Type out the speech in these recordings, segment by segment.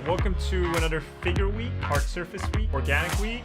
Welcome to another Figure Week, Hard Surface Week, Organic Week.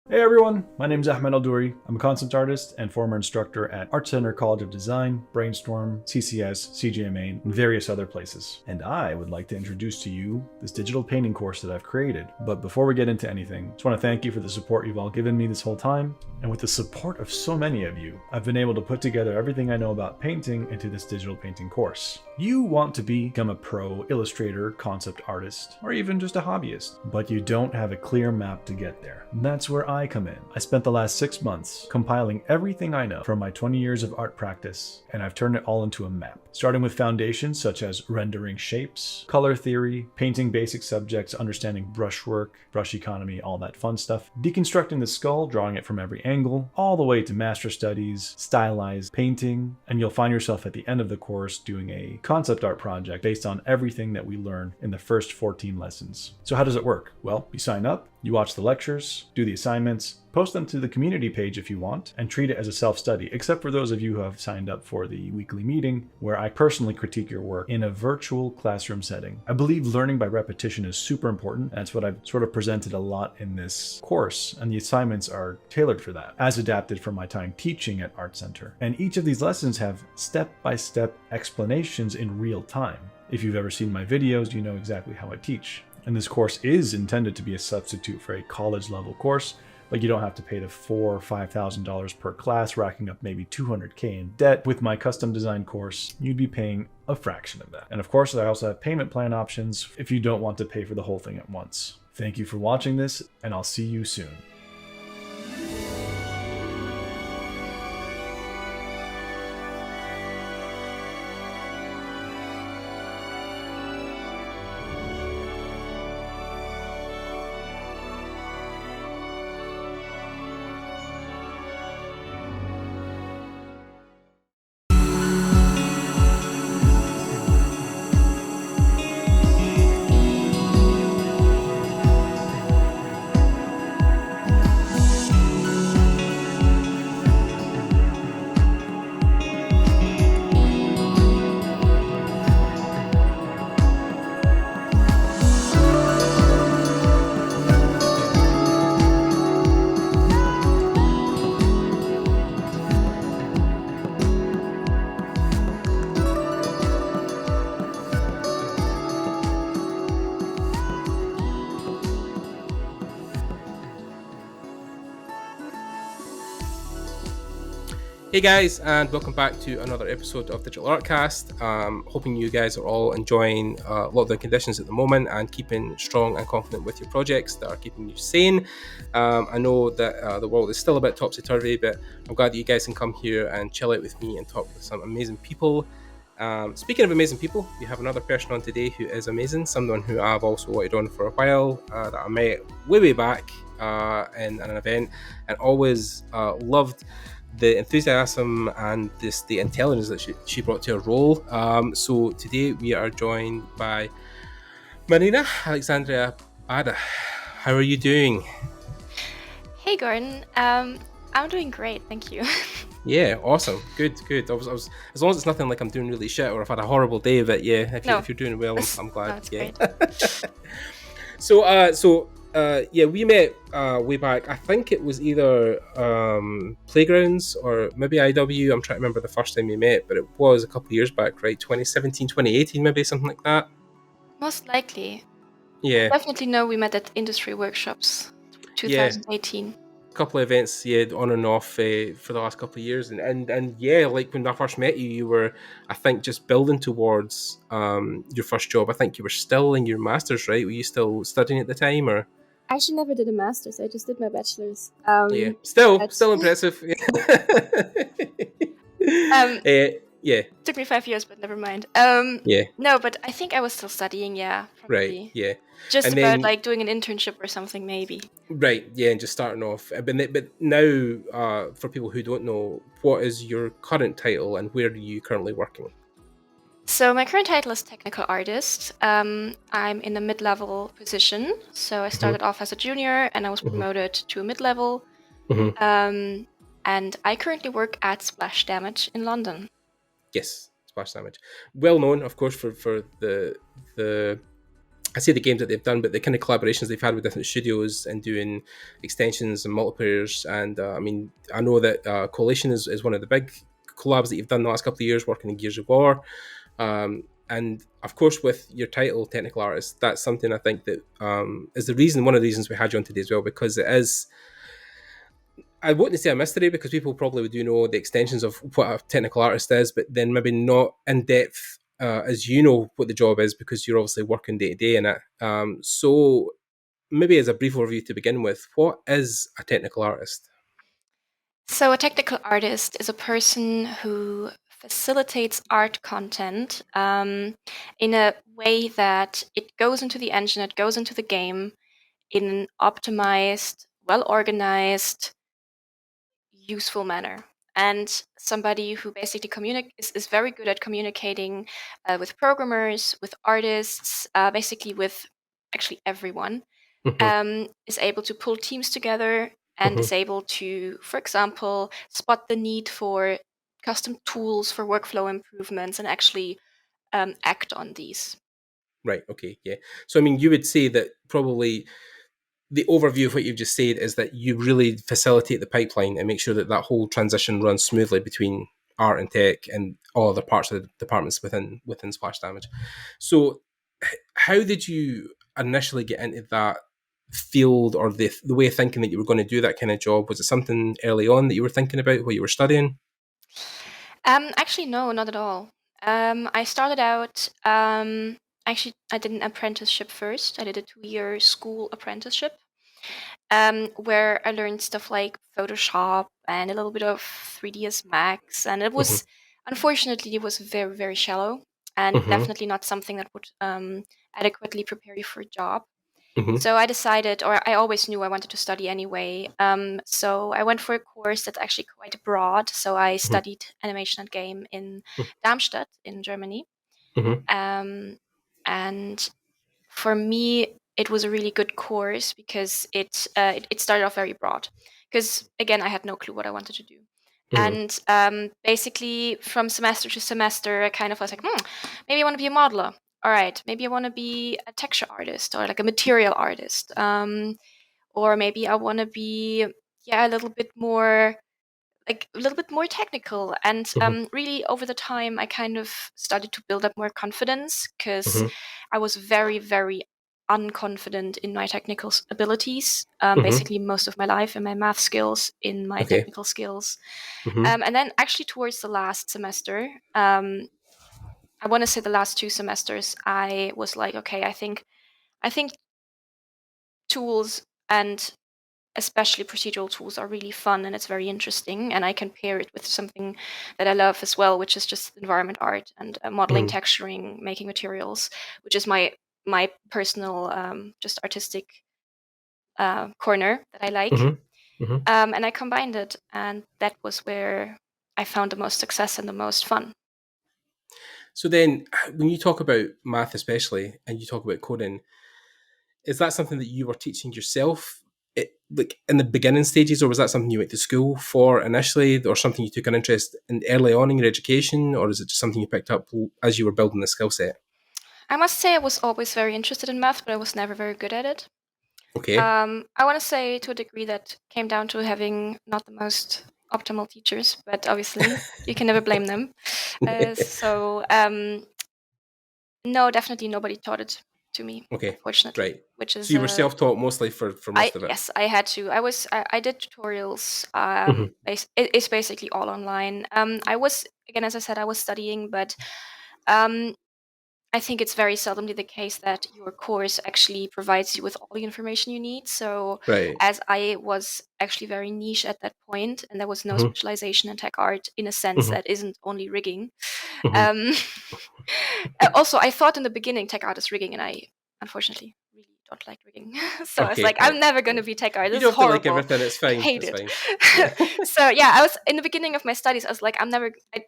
Hey everyone, my name is Ahmed Al-Douri. I'm a concept artist and former instructor at Art Center College of Design, Brainstorm, CCS, CGMA, and various other places. And I would like to introduce to you this digital painting course that I've created. But before we get into anything, I just want to thank you for the support you've all given me this whole time. And with the support of so many of you, I've been able to put together everything I know about painting into this digital painting course. You want to become a pro illustrator, concept artist, or even just a hobbyist, but you don't have a clear map to get there. And that's where I come in. I spent the last 6 months compiling everything I know from my 20 years of art practice, and I've turned it all into a map. Starting with foundations such as rendering shapes, color theory, painting basic subjects, understanding brushwork, brush economy, all that fun stuff, deconstructing the skull, drawing it from every angle, all the way to master studies, stylized painting, and you'll find yourself at the end of the course doing a concept art project based on everything that we learn in the first 14 lessons. So how does it work? Well, you sign up, you watch the lectures, do the assignments, post them to the community page if you want, and treat it as a self-study, except for those of you who have signed up for the weekly meeting, where I personally critique your work in a virtual classroom setting. I believe learning by repetition is super important. That's what I've sort of presented a lot in this course, and the assignments are tailored for that, as adapted from my time teaching at Art Center. And each of these lessons have step-by-step explanations in real time. If you've ever seen my videos, you know exactly how I teach. And this course is intended to be a substitute for a college level course, but you don't have to pay the $4,000 or $5,000 per class, racking up maybe $200K in debt. With my custom design course, you'd be paying a fraction of that. And of course, I also have payment plan options if you don't want to pay for the whole thing at once. Thank you for watching this, and I'll see you soon. Hey guys, and welcome back to another episode of Digital Artcast. Hoping you guys are all enjoying a lot of the conditions at the moment and keeping strong and confident with your projects that are keeping you sane. I know that the world is still a bit topsy-turvy, but I'm glad that you guys can come here and chill out with me and talk with some amazing people. Speaking of amazing people, we have another person on today who is amazing, someone who I've also wanted on for a while, that I met way back in an event, and always loved the enthusiasm and the intelligence that she brought to her role. So today we are joined by Marina Alexandra Bade. How are you doing? Hey Gordon, I'm doing great, thank you. Yeah, awesome, good. I was as long as it's nothing like I'm doing really shit or I've had a horrible day, but yeah, if you're doing well, I'm glad. No, yeah. great. So we met way back. I think it was either Playgrounds or maybe IW. I'm trying to remember the first time we met, but it was a couple of years back, right? 2017, 2018, maybe something like that. Most likely. Yeah. Definitely know we met at industry workshops 2018. A couple of events, on and off for the last couple of years, and yeah, like when I first met you, you were, I think, just building towards your first job. I think you were still in your master's, right? Were you still studying at the time, or? I actually never did a master's. I just did my bachelor's. Yeah, still but- impressive. Yeah, Took me 5 years, but never mind. yeah, No, but I think I was still studying. Yeah, right, probably. yeah. Just And about then, like doing an internship or something, maybe. right, yeah, and just starting off. But now, for people who don't know, what is your current title and where are you currently working? So my current title is technical artist. I'm in a mid-level position. So I started off as a junior, and I was promoted to a mid-level. And I currently work at Splash Damage in London. Yes, Splash Damage, well known, of course, for the I say the games that they've done, but the kind of collaborations they've had with different studios and doing extensions and multiplayers. And I mean, I know that Coalition is one of the big collabs that you've done the last couple of years, working in Gears of War. And of course, with your title, technical artist, that's something I think that is one of the reasons we had you on today as well, because it is. I wouldn't say a mystery because people probably do know the extensions of what a technical artist is, but then maybe not in depth as you know what the job is because you're obviously working day to day in it. So maybe as a brief overview to begin with, what is a technical artist? So a technical artist is a person who facilitates art content in a way that it goes into the engine, it goes into the game in an optimized, well-organized, useful manner. And somebody who basically is very good at communicating with programmers, with artists, basically with actually everyone, is able to pull teams together and is able to, for example, spot the need for custom tools for workflow improvements and actually act on these. Right. Okay. Yeah. So, I mean, you would say that probably the overview of what you've just said is that you really facilitate the pipeline and make sure that that whole transition runs smoothly between art and tech and all other parts of the departments within Splash Damage. So, how did you initially get into that field or the way of thinking that you were going to do that kind of job? Was it something early on that you were thinking about while you were studying? Actually, no, not at all. I started out. Actually, I did an apprenticeship first. I did a 2-year school apprenticeship, where I learned stuff like Photoshop and a little bit of 3ds Max, and it was, unfortunately, it was very, very shallow and definitely not something that would adequately prepare you for a job. So I decided, or I always knew I wanted to study anyway. So I went for a course that's actually quite broad. So I studied animation and game in Darmstadt in Germany. And for me, it was a really good course because it started off very broad. Because again, I had no clue what I wanted to do. And basically, from semester to semester, I kind of was like, maybe I want to be a modeler. All right, maybe I want to be a texture artist or like a material artist. Or maybe I want to be, a little bit more technical. And really, over the time, I kind of started to build up more confidence because I was very, very unconfident in my technical abilities, basically most of my life, in my math skills, in my technical skills. And then actually towards the last semester, I want to say the last 2 semesters, I was like, okay, I think tools and especially procedural tools are really fun and it's very interesting, and I can pair it with something that I love as well, which is just environment art and modeling, texturing, making materials, which is my personal just artistic corner that I like. And I combined it, and that was where I found the most success and the most fun. So then, when you talk about math especially, and you talk about coding, is that something that you were teaching yourself like in the beginning stages, or was that something you went to school for initially, or something you took an interest in early on in your education, or is it just something you picked up as you were building the skill set? I must say I was always very interested in math, but I was never very good at it. Okay. I want to say to a degree that came down to having not the most optimal teachers, but obviously you can never blame them. No, definitely nobody taught it to me. Okay. Unfortunately, Right. which is So you were self-taught mostly for most of it. Yes, I had to. I did tutorials. It's basically all online. I was, again, as I said, I was studying, but I think it's very seldomly the case that your course actually provides you with all the information you need. So Right. as I was actually very niche at that point, and there was no Mhm. specialization in tech art in a sense Mhm. that isn't only rigging. Mhm. Also, I thought in the beginning tech art is rigging, and I unfortunately really don't like rigging. So I was Okay, like, I'm right. never going to be tech art. You This is don't have to like horrible. everything. It's I fine. hate It's it. fine. Yeah. So yeah, I was in the beginning of my studies. I was like,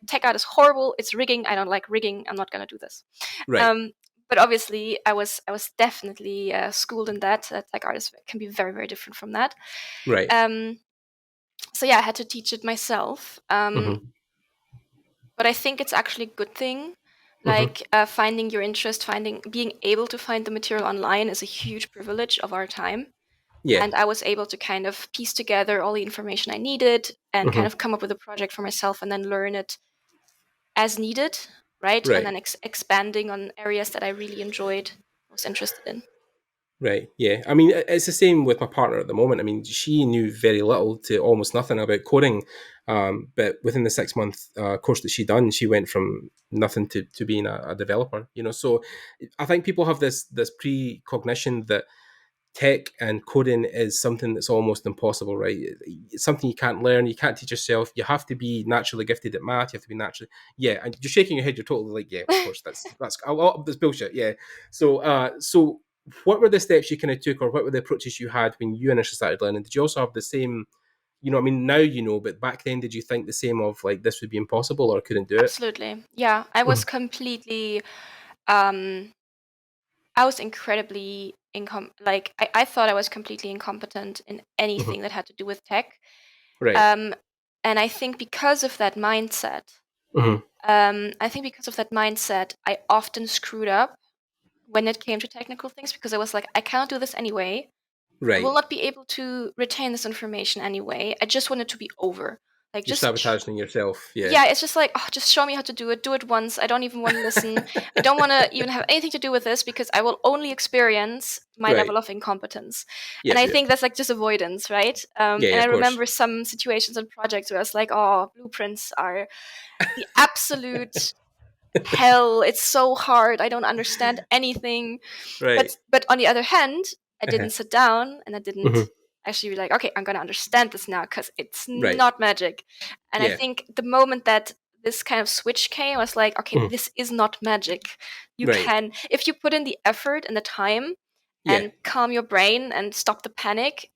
tech art is horrible. It's rigging. I don't like rigging. I'm not going to do this. Right. But obviously, I was definitely schooled in that. Tech art can be very, very different from that. Right. So yeah, I had to teach it myself. Mhm. But I think it's actually a good thing. Mhm. Like finding your interest, being able to find the material online is a huge privilege of our time. Yeah. And I was able to kind of piece together all the information I needed and kind Mhm. of come up with a project for myself and then learn it as needed, right? And Right. then expanding on areas that I really enjoyed, was interested in. Right. Yeah. I mean, it's the same with my partner at the moment. I mean, she knew very little to almost nothing about coding, but within the 6 month course that she done, she went from nothing to being a developer. You know, so I think people have this precognition that tech and coding is something that's almost impossible, right? It's something you can't learn, you can't teach yourself. You have to be naturally gifted at math. You have to be naturally, yeah. And you're shaking your head. You're totally like, yeah, of course, that's a lot of this bullshit, yeah. So what were the steps you kind of took, or what were the approaches you had when you initially started learning? Did you also have the same? You know, I mean, now you know, but back then, did you think the same of like this would be impossible or couldn't do it? Absolutely. Yeah, I was completely um I was incredibly I thought I was completely incompetent in Mhm. anything that had to do with tech. Right. Um, and I think because of that mindset, Mhm. I often screwed up when it came to technical things because I was like, I cannot do this anyway. I will Right. not be able to retain this information anyway. I just want it to be over. Like You're just sabotaging yourself. Yeah. yeah, it's just like, oh, just show me how to do it. Do it once. I don't even want to listen. I don't want to even have anything to do with this because I will only experience my Right. level of incompetence. And Yep. I Yep. think that's like just avoidance, right? Yeah. And Yeah. I Of course. remember some situations and projects where I was like, oh, blueprints are the absolute hell. It's so hard. I don't understand anything. Right. But on the other hand, I Uh-huh. didn't sit down and I didn't Mhm. actually be like, okay, I'm gonna understand this now because it's Right. not magic. And I Yeah. think the moment that this kind of switch came, I was like, okay, Mhm. this is not magic. You Right. can, if you put in the effort and the time Yeah. and calm your brain and stop the panic,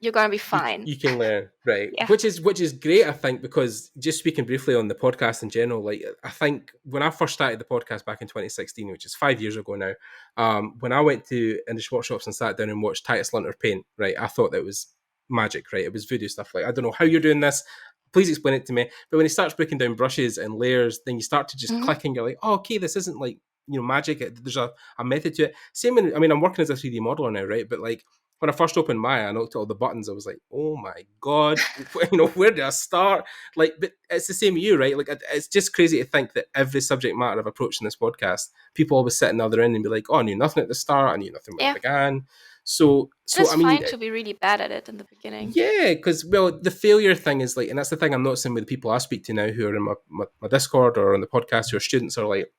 you're gonna be fine. You can learn, right? Yeah. Which is great, I think, because just speaking briefly on the podcast in general, like I think when I first started the podcast back in 2016, which is 5 years ago now, when I went to industry workshops and sat down and watched Titus Lunter paint, right, I thought that was magic, right? It was voodoo stuff. Like I don't know how you're doing this. Please explain it to me. But when he starts breaking down brushes and layers, then you start to just Mhm. click and you're like, oh, okay, this isn't like magic. There's a method to it. Same when I mean I'm working as a 3D modeler now, right? But like when I first opened Maya, I looked at all the buttons. I was like, "Oh my god, where do I start?" Like, but it's the same with you, right? Like, it's just crazy to think that every subject matter I've approached in this podcast, people always sit on the other end and be like, "Oh, I knew nothing at the start. I knew nothing when I Yeah. began." So, And it's I mean, fine to be really bad at it in the beginning. yeah, because the failure thing is like, and that's the thing I'm noticing with the people I speak to now who are in my Discord or on the podcast, who are students, are like,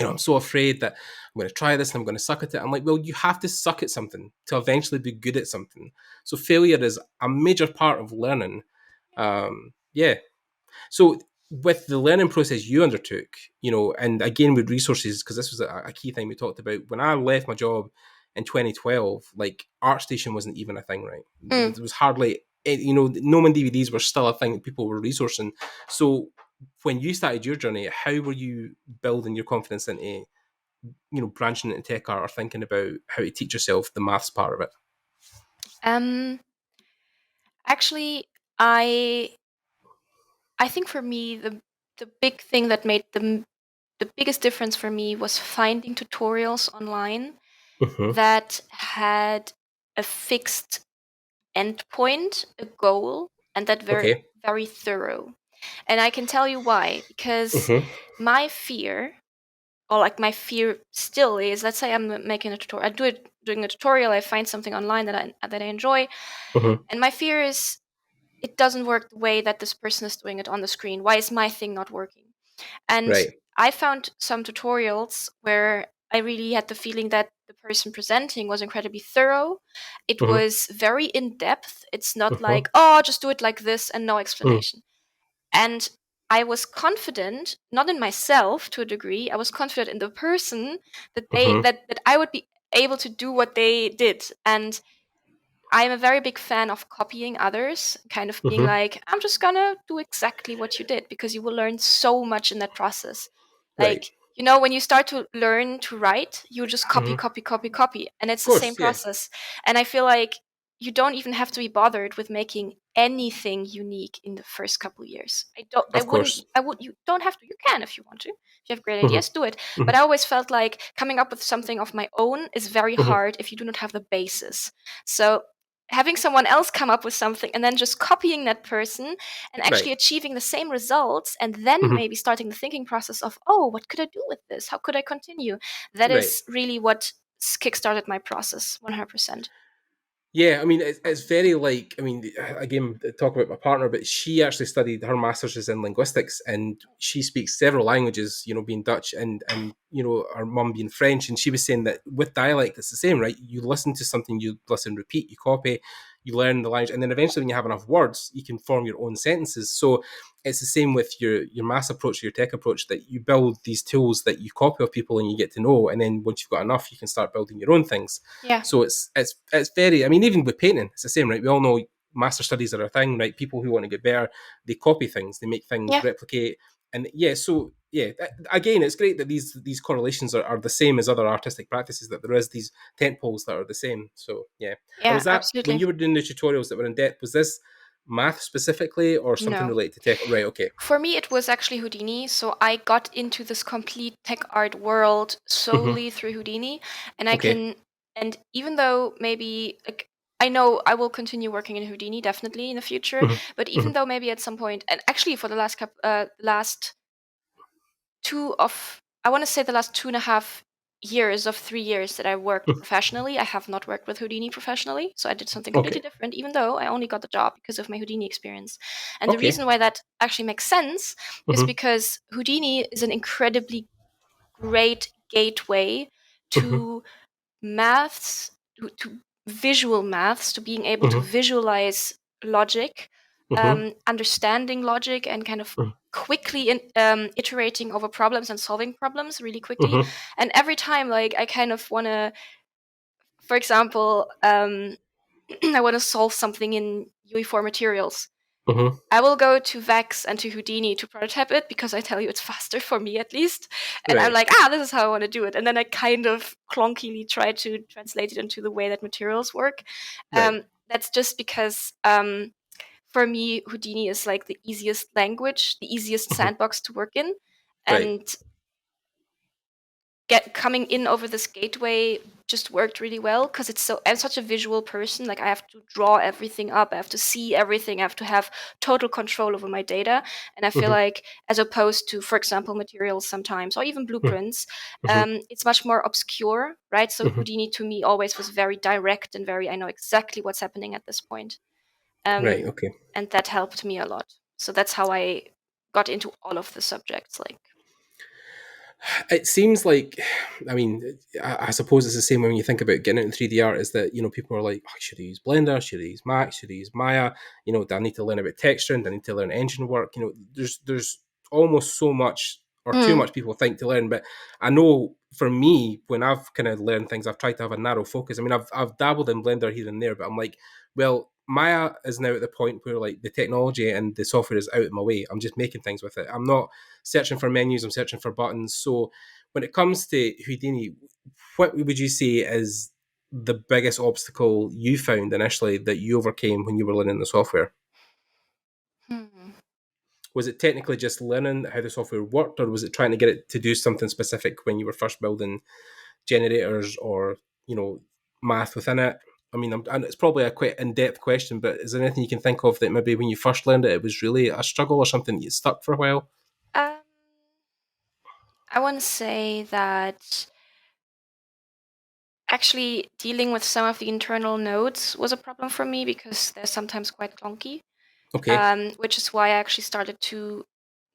I'm so afraid that I'm going to try this and I'm going to suck at it. I'm like, well, you have to suck at something to eventually be good at something. So failure is a major part of learning. Yeah. So with the learning process you undertook, and again with resources, because this was a key thing we talked about. When I left my job in 2012, like ArtStation wasn't even a thing, right? Mm. There was hardly, Gnome DVDs were still a thing that people were resourcing. So when you started your journey, how were you building your confidence into, branching into tech art or thinking about how to teach yourself the maths part of it? Actually, I I think for me the big thing that made the biggest difference for me was finding tutorials online Mm-hmm. that had a fixed endpoint, a goal, and that very Okay. very thorough. And I can tell you why, because Mm-hmm. my fear, or like my fear still is, let's say I'm making a tutorial, doing a tutorial, I find something online that I enjoy, Mm-hmm. and my fear is it doesn't work the way that this person is doing it on the screen. Why is my thing not working? And Right. I found some tutorials where I really had the feeling that the person presenting was incredibly thorough. It was very in depth. It's not like, oh, just do it like this and no explanation. And I was confident, not in myself to a degree, I was confident in the person that that I would be able to do what they did. And I'm a very big fan of copying others, kind of being like, I'm just gonna do exactly what you did because you will learn so much in that process. Right. Like, you know, when you start to learn to write, you just copy, copy, copy, copy. And it's Of the same course, yeah. process. And I feel like you don't even have to be bothered with making anything unique in the first couple years. Of course. You don't have to. You can if you want to. If you have great ideas, do it. But I always felt like coming up with something of my own is very hard if you do not have the basis. So having someone else come up with something and then just copying that person and actually achieving the same results and then maybe starting the thinking process of, oh, what could I do with this? How could I continue? That is really what kickstarted my process 100%. Yeah, I mean, it's very like, I mean, again, talk about my partner, but she actually studied, her master's is in linguistics, and she speaks several languages, you know, being Dutch and you know, her mum being French. And she was saying that with dialect, it's the same, right? You listen to something, you listen, repeat, you copy, you learn the language, and then eventually when you have enough words, you can form your own sentences. So it's the same with your mass approach, your tech approach, that you build these tools that you copy of people and you get to know, and then once you've got enough, you can start building your own things. Yeah. So it's very, I mean, even with painting, it's the same, right? We all know master studies are a thing, right? People who want to get better, they copy things, they make things replicate. And again, it's great that these correlations are the same as other artistic practices, that there is these tent poles that are the same. So yeah. And was that absolutely. when you were doing the tutorials that were in depth, was this math specifically or something related to tech? Right, okay. For me, it was actually Houdini. So I got into this complete tech art world solely through Houdini. And and even though maybe, like, I know I will continue working in Houdini definitely in the future, but even though maybe at some point, and actually for the last I want to say the last 2.5 years of 3 years that I worked professionally, I have not worked with Houdini professionally. So I did something completely different, even though I only got the job because of my Houdini experience. And the reason why that actually makes sense is because Houdini is an incredibly great gateway to maths, to visual maths, to being able to visualize logic, understanding logic, and kind of quickly iterating over problems and solving problems really quickly. And every time, like, I kind of want to, for example, I want to solve something in UE4 materials. I will go to Vex and to Houdini to prototype it because I tell you it's faster for me at least. And I'm like, this is how I want to do it. And then I kind of clunkily try to translate it into the way that materials work. That's just because for me, Houdini is like the easiest language, the easiest sandbox to work in. And coming in over this gateway just worked really well because I'm such a visual person. Like, I have to draw everything up, I have to see everything, I have to have total control over my data. And I feel like, as opposed to, for example, materials sometimes, or even blueprints, it's much more obscure, right? So Houdini to me always was very direct and I know exactly what's happening at this point. And that helped me a lot. So that's how I got into all of the subjects. Like, it seems like, I mean, I suppose it's the same when you think about getting into 3D art, is that, you know, people are like, should I use Blender? Should I use Max? Should I use Maya? You know, do I need to learn about texturing? Do I need to learn engine work? You know, there's almost so much, or too much, people think to learn. But I know for me, when I've kind of learned things, I've tried to have a narrow focus. I mean, I've dabbled in Blender here and there, but I'm like, well, Maya is now at the point where, like, the technology and the software is out of my way. I'm just making things with it. I'm not searching for menus, I'm searching for buttons. So when it comes to Houdini, what would you say is the biggest obstacle you found initially that you overcame when you were learning the software? Was it technically just learning how the software worked, or was it trying to get it to do something specific when you were first building generators or, you know, math within it? I mean, and it's probably a quite in-depth question, but is there anything you can think of that maybe when you first learned it, it was really a struggle or something that you stuck for a while? I want to say that actually dealing with some of the internal nodes was a problem for me because they're sometimes quite clunky. Which is why I actually started to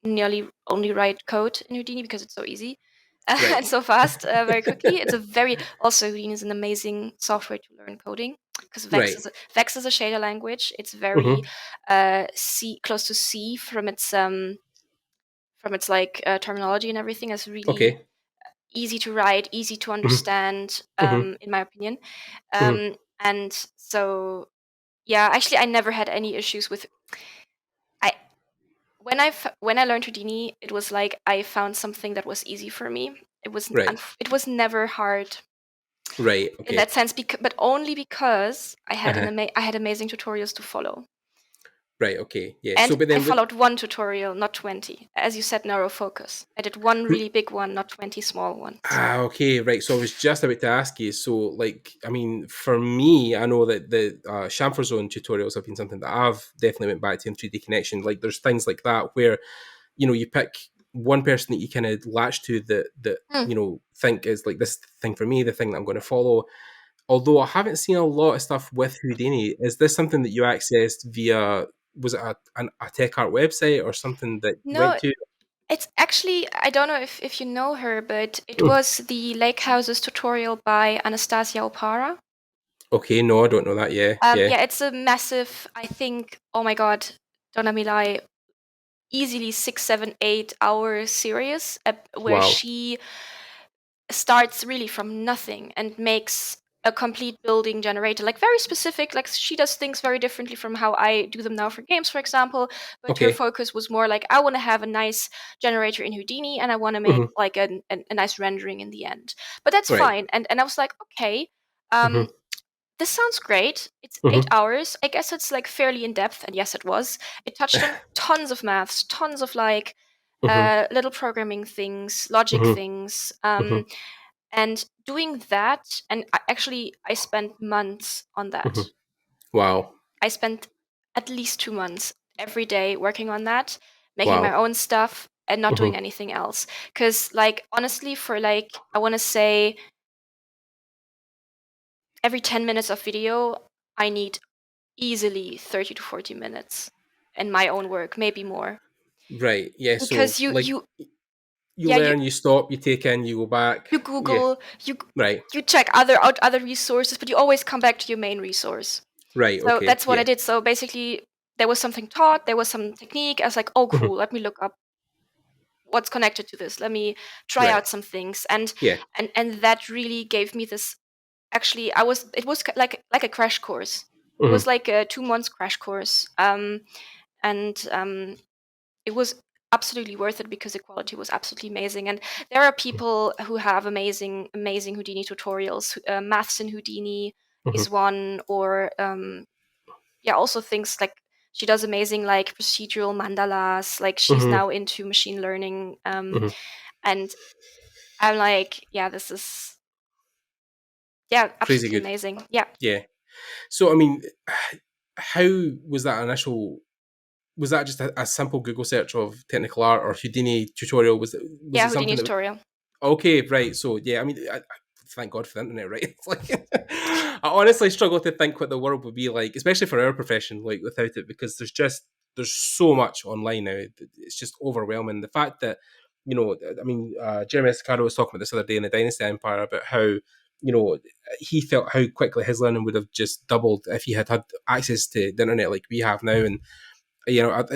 nearly only write code in Houdini because it's so easy Right. and so fast, very quickly. It's a very also Houdini is an amazing software to learn coding because Right. Vex is a shader language. It's very C close to C from its like terminology and everything. It's really Okay. easy to write, easy to understand, Mhm. in my opinion. Mhm. And so, yeah, actually, I never had any issues with. I when I learned Houdini, it was like I found something that was easy for me. Right. It was never hard Right. in Okay. that sense, but only because I had Uh-huh. I had amazing tutorials to follow. Right. Okay. Yeah. So, And but I then with followed one tutorial, not 20. As you said, narrow focus. I did one really big one, not 20 small ones. okay, right. So I was just about to ask you. So, like, I mean, for me, I know that the chamfer zone tutorials have been something that I've definitely went back to in 3D Connection. Like, there's things like that where you pick one person that you kind of latch to that Hmm. think is like this thing for me, the thing that I'm going to follow. Although I haven't seen a lot of stuff with Houdini, is this something that you accessed via? Was it a tech art website or something that you went No, to? it's actually, I don't know if you know her, but it Hmm. was the Lake Houses tutorial by Anastasia Opara. Okay, no, I don't know that. Yeah, yeah. Yeah, it's a massive, I think, oh my God, don't let me lie, easily 6, 7, 8 hour series where Wow. she starts really from nothing and makes a complete building generator, like very specific. Like she does things very differently from how I do them now for games, for example. But her Okay. focus was more like, I want to have a nice generator in Houdini and I want to make Hmm. like a nice rendering in the end. But that's Right. fine. And I was like, okay, Hmm. this sounds great. It's Hmm. 8 hours. I guess it's like fairly in depth. And yes, it was. It touched on tons of maths, tons of like Hmm. little programming things, logic Hmm. things. Hmm. And doing that, and actually, I spent months on Hmm. that. Wow. I spent at least 2 months every day working on that, making my Wow. own stuff and not Hmm. doing anything else. Because, like, honestly, for like, I want to say every 10 minutes of video, I need easily 30 to 40 minutes in my own work, maybe more. Right. Yeah. So, Because like, you yeah, learn, you stop, you take in, you go back. you Yeah. Google, Right. you check other resources, but you always come back to your main resource. Right. So Okay. that's what I Yeah. did. So basically, there was something taught, there was some technique. I was like, oh, Hmm. cool. Let me look up what's connected to this. Let me try Right. out some things, and Yeah. that really gave me this. Actually, it was like a crash course. It was Hmm. like a 2 months crash course, and it was absolutely worth it because the quality was absolutely amazing. And there are people who have amazing Houdini tutorials. Maths in Houdini Hmm. is one, or yeah, also things like she does amazing like procedural mandalas. Like she's Hmm. now into machine learning, Hmm. and I'm like, yeah, this is yeah, Crazy absolutely good. amazing. Yeah, Yeah. So, I mean, how was that initial? Was that just a simple Google search of technical art or Houdini tutorial? Was yeah, it Houdini something that? tutorial. Okay, right. So yeah, I mean, thank God for the internet, right? It's like I honestly struggle to think what the world would be like, especially for our profession, like without it, because there's so much online now. It's just overwhelming. The fact that I mean, Jeremy Estacado was talking about this other day in the Dynasty Empire about how he felt how quickly his learning would have just doubled if he had access to the internet like we have now, and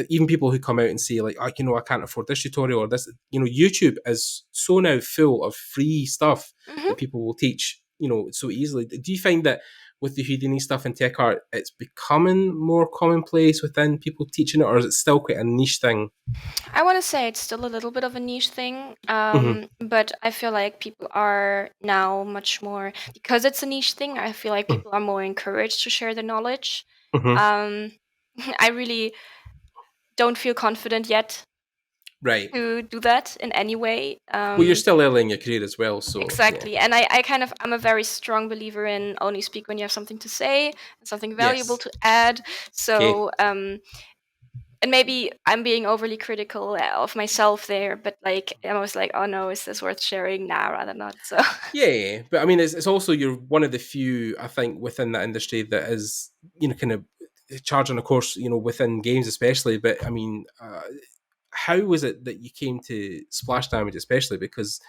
even people who come out and say like, I can't afford this tutorial or this, YouTube is so now full of free stuff Hmm. that people will teach, so easily. Do you find that with the Houdini stuff in tech art, it's becoming more commonplace within people teaching it, or is it still quite a niche thing? I want to say it's still a little bit of a niche thing, Mm-hmm. but I feel like people are now much more, because it's a niche thing. I feel like people are more encouraged to share their knowledge. Mm-hmm. Um, I really don't feel confident yet Right. to do that in any way. Well, you're still early in your career as well, so yeah. Exactly. And I kind of, I'm a very strong believer in only speak when you have something to say and something valuable Yes. to add. Okay. So, and maybe I'm being overly critical of myself there, but like, I'm always like, oh no, is this worth sharing? Nah, rather not. So, Yeah, but I mean, it's also you're one of the few I think within that industry that is kind of charging a course within games especially. But I mean, how was it that you came to Splash Damage, especially because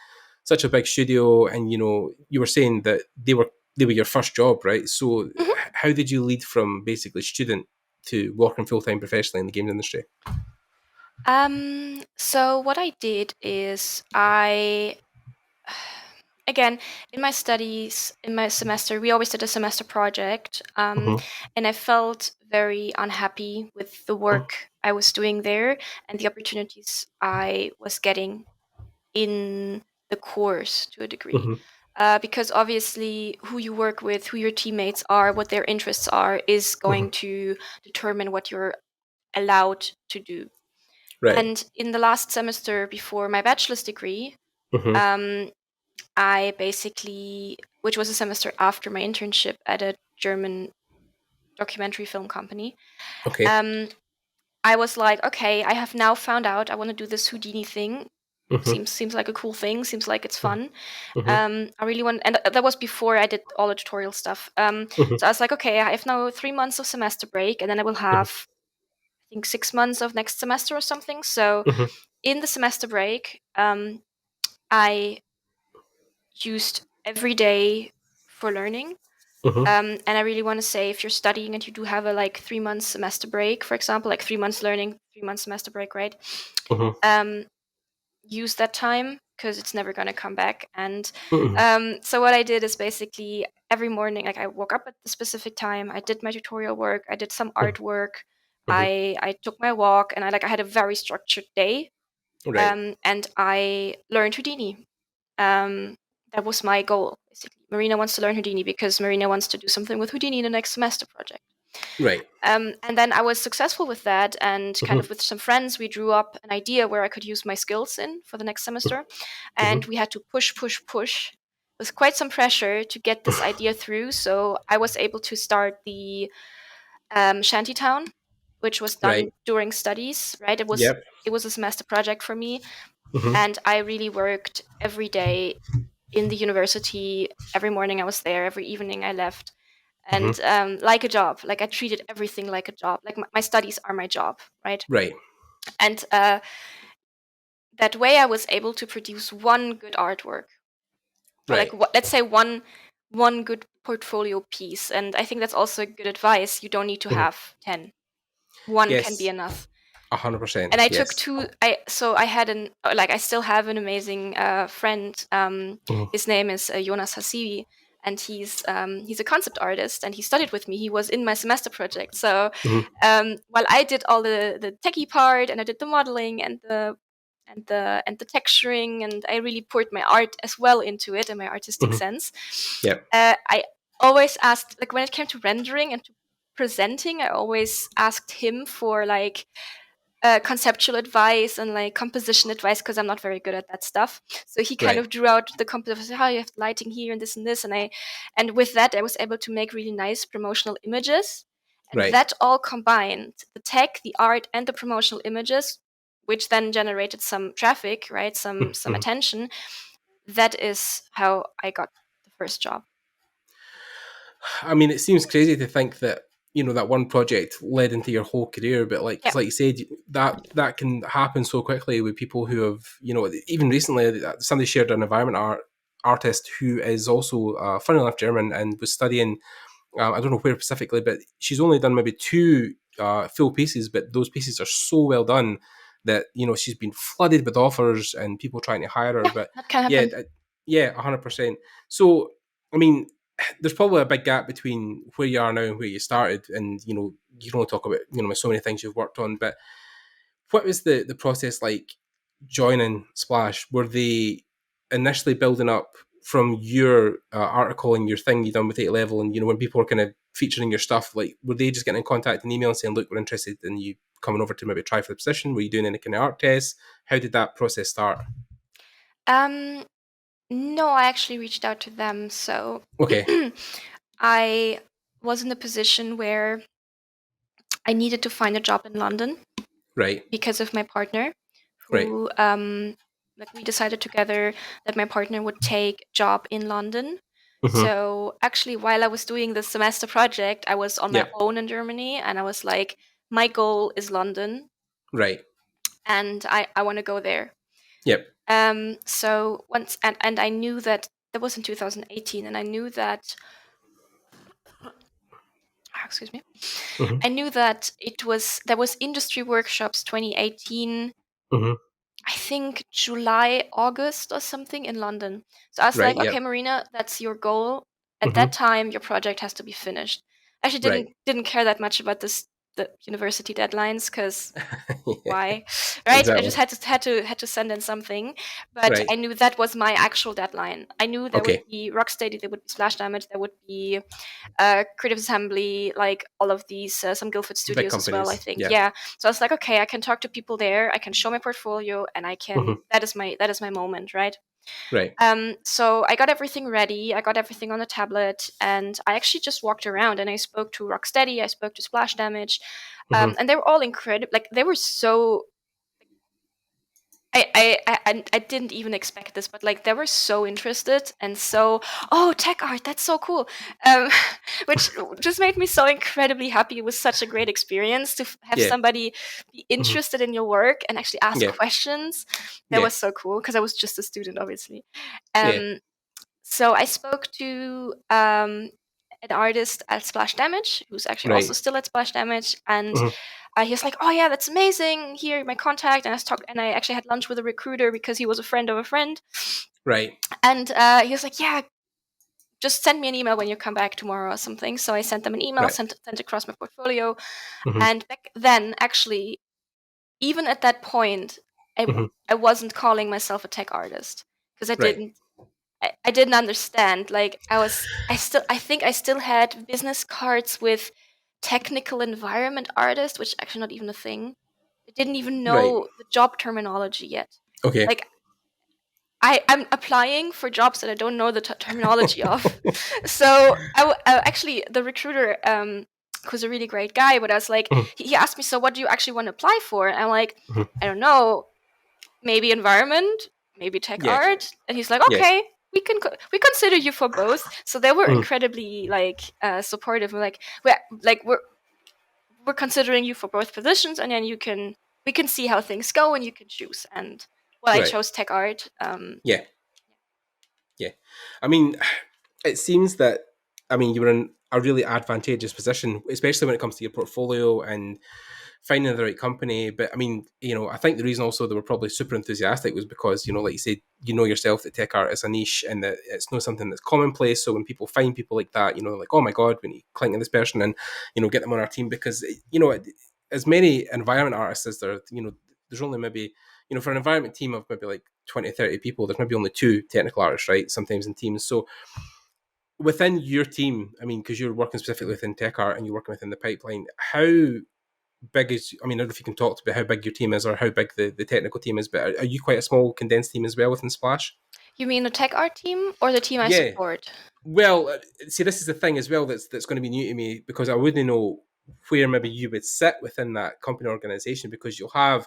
such a big studio, and you were saying that they were your first job, right? So Mhm. how did you lead from basically student to working full time professionally in the games industry? So what I did is again, in my studies, in my semester, we always did a semester project, Mhm. and I felt very unhappy with the work I was doing there and the opportunities I was getting in the course to a degree. Mhm. Because obviously, who you work with, who your teammates are, what their interests are, is going Mhm. to determine what you're allowed to do. Right. And in the last semester before my bachelor's degree, Mhm. um, I basically, which was a semester after my internship at a German documentary film company, Okay. um, I was like, okay, I have now found out I want to do this Houdini thing. Mhm. Seems like a cool thing. Seems like it's fun. Mhm. I really want, and that was before I did all the tutorial stuff. Mhm. So I was like, okay, I have now 3 months of semester break, and then I will Mhm. have, I think, 6 months of next semester or something. So Mhm. in the semester break, I used every day for learning. Mhm. And I really want to say, if you're studying and you do have a like 3 month semester break, for example, like 3 months learning, 3 months semester break, right? Mhm. Um, use that time because it's never going to come back. And Mhm. so what I did is basically every morning, like I woke up at the specific time, I did my tutorial work, I did some artwork, Mhm. I took my walk, and I had a very structured day. Right. And I learned Houdini. Um, that was my goal, basically. Marina wants to learn Houdini because Marina wants to do something with Houdini in the next semester project. Right. And then I was successful with that, and kind Mhm. of with some friends, we drew up an idea where I could use my skills in for the next semester. And Mhm. we had to push, push, push with quite some pressure to get this idea through. So I was able to start the Shantytown, which was done Right. during studies, right? Yep. It was a semester project for me, Mhm. and I really worked every day in the university. Every morning I was there, every evening I left, Mhm. and like a job. Like I treated everything like a job. Like my studies are my job, right? Right. And that way I was able to produce one good artwork, or like Right. let's say one good portfolio piece. And I think that's also good advice. You don't need to Mhm. have 10. One can be Yes. enough. 100%. And I took Yes. two. I had I still have an amazing friend. Mhm. His name is Jonas Hassibi, and he's a concept artist, and he studied with me. He was in my semester project. So Mhm. while I did all the techie part, and I did the modeling and the texturing, and I really poured my art as well into it and my artistic Mhm. sense. Yep. I always asked, like when it came to rendering and to presenting, I always asked him for like conceptual advice and like composition advice because I'm not very good at that stuff. So he kind Right. of drew out the composition, how you have lighting here and this, and with that I was able to make really nice promotional images, and Right. that all combined, the tech, the art, and the promotional images, which then generated some traffic, right? Some Mhm. attention. That is how I got the first job. I mean, it seems crazy to think that that one project led into your whole career, but like, Yeah. 'cause like you said, that can happen so quickly with people who have, even recently, somebody shared an environment artist who is also, funny enough, German and was studying. I don't know where specifically, but she's only done maybe two full pieces, but those pieces are so well done that she's been flooded with offers and people trying to hire her. Yeah, But that can yeah, happen. yeah, 100%. So I mean, there's probably a big gap between where you are now and where you started, and you can only talk about so many things you've worked on. But what was the process like joining Splash? Were they initially building up from your article and your thing you done with 8 level, and when people were kind of featuring your stuff, like were they just getting in contact and email and saying, look, we're interested in you coming over to maybe try for the position? Were you doing any kind of art tests? How did that process start? um no, I actually reached out to them. So Okay. I was in a position where I needed to find a job in London Right. because of my partner, Right. who like we decided together that my partner would take a job in London. Hmm. So actually, while I was doing the semester project, I was on my Yep. own in Germany, and I was like, my goal is London. Right. and I want to go there. Yep. So once and I knew that was in 2018, and I knew that excuse me. Mhm. I knew that there was industry workshops 2018. Mhm. I think July, August or something in London. So I was Right. like, Yep. okay, Marina, that's your goal. At Mhm. that time, your project has to be finished. Actually, Right. didn't care that much about the university deadlines because Yeah. why, right? I Exactly. just had to send in something, but Right. I knew that was my actual deadline. I knew there would Okay. be Rocksteady, there would be Splash Damage, there would be Creative Assembly, like all of these, some Guildford Big studios as well, I companies. think. Yeah. Yeah. So I was like, okay, I can talk to people there, I can show my portfolio, and I can. Mhm. That is my moment, right? Right. So I got everything ready. I got everything on the tablet, and I actually just walked around and I spoke to Rocksteady, I spoke to Splash Damage, Mhm. and they were all incredible. Like they were so. I didn't even expect this, but like they were so interested and so, oh, tech art, that's so cool, which just made me so incredibly happy. It was such a great experience to have Yeah. somebody be Mhm. interested in your work and actually ask Yeah. questions. That Yeah. was so cool because I was just a student, obviously. Yeah. So I spoke to an artist at Splash Damage, who's actually also Right. still at Splash Damage, and Mhm. he was like, "Oh yeah, that's amazing. Here, my contact." And I actually had lunch with a recruiter because he was a friend of a friend, Right. and he was like, "Yeah, just send me an email when you come back tomorrow or something." So I sent them an email, Right. sent across my portfolio, Mhm. and back then, actually, even at that point, Mhm. I wasn't calling myself a tech artist because Right. I didn't understand. Like I think I still had business cards with technical environment artist, which is actually not even a thing. I didn't even Right. know the job terminology yet. Okay. Like I'm applying for jobs that I don't know the terminology of. So actually the recruiter who's a really great guy, but I was like, Mhm. he asked me, so what do you actually want to apply for? And I'm like, Mhm. I don't know, maybe environment, maybe tech Yeah. art. And he's like, Yeah. okay, we consider you for both. So they were Mhm. incredibly like supportive. We're like we're considering you for both positions, and then we can see how things go, and you can choose. And well, I Right. chose tech art. Yeah. Yeah. I mean, it seems that you were in a really advantageous position, especially when it comes to your portfolio and finding the right company. But I think the reason also they were probably super enthusiastic was because, like you said, yourself that tech art is a niche and that it's not something that's commonplace. So when people find people like that, like, oh my God, we need to cling to this person and, get them on our team because, as many environment artists as there, there's only maybe, for an environment team of maybe like 20, 30 people, there's maybe only 2 technical artists, right? Sometimes in teams. So within your team, because you're working specifically within tech art and you're working within the pipeline, how big is, I don't know if you can talk about how big your team is or how big the technical team is, but are you quite a small condensed team as well within Splash? You mean the tech art team or the team I Yeah. support? Well, see, this is the thing as well that's going to be new to me because I wouldn't know where maybe you would sit within that company organization because you'll have,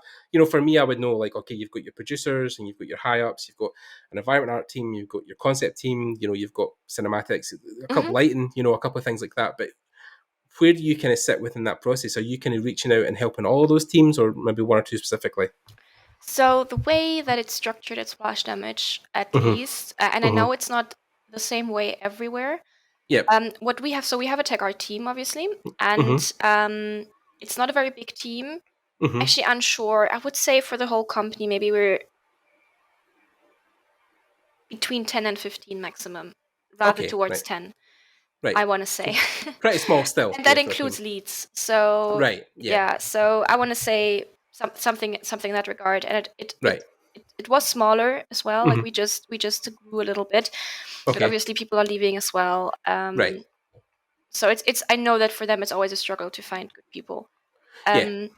for me, I would know like, okay, you've got your producers and you've got your high ups, you've got an environment art team, you've got your concept team, you've got cinematics, a couple lighting, a couple of things like that. But where do you kind of sit within that process? Are you kind of reaching out and helping all of those teams or maybe one or two specifically? So the way that it's structured at Splash Damage, at Mm-hmm. least, and I Mm-hmm. know it's not the same way everywhere. Yep. What we have, so we have a tech art team, obviously, and Mm-hmm. it's not a very big team. Mm-hmm. Actually, unsure. I would say for the whole company, maybe we're between 10 and 15 maximum, rather Okay. towards Right. 10. Right. I want to So say. pretty small still. And Yeah, that for a team. includes leads. So Right. Yeah. yeah, so I want to say something in that regard. And Right. it was smaller as well. Like Mm-hmm. we just grew a little bit, but Okay. obviously people are leaving as well. Right. So it's I know that for them it's always a struggle to find good people. Yeah. Um,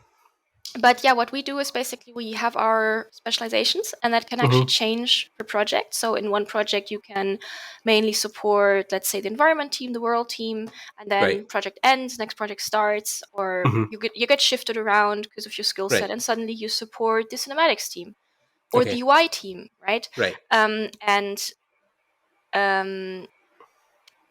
but yeah, what we do is basically we have our specializations, and that can actually Mm-hmm. change per project. So in one project, you can mainly support, let's say, the environment team, the world team, and Right. then project ends, next project starts, or Mm-hmm. you get shifted around because of your skill set, Right. and suddenly you support the cinematics team or the Okay. UI team, right? Right. And um,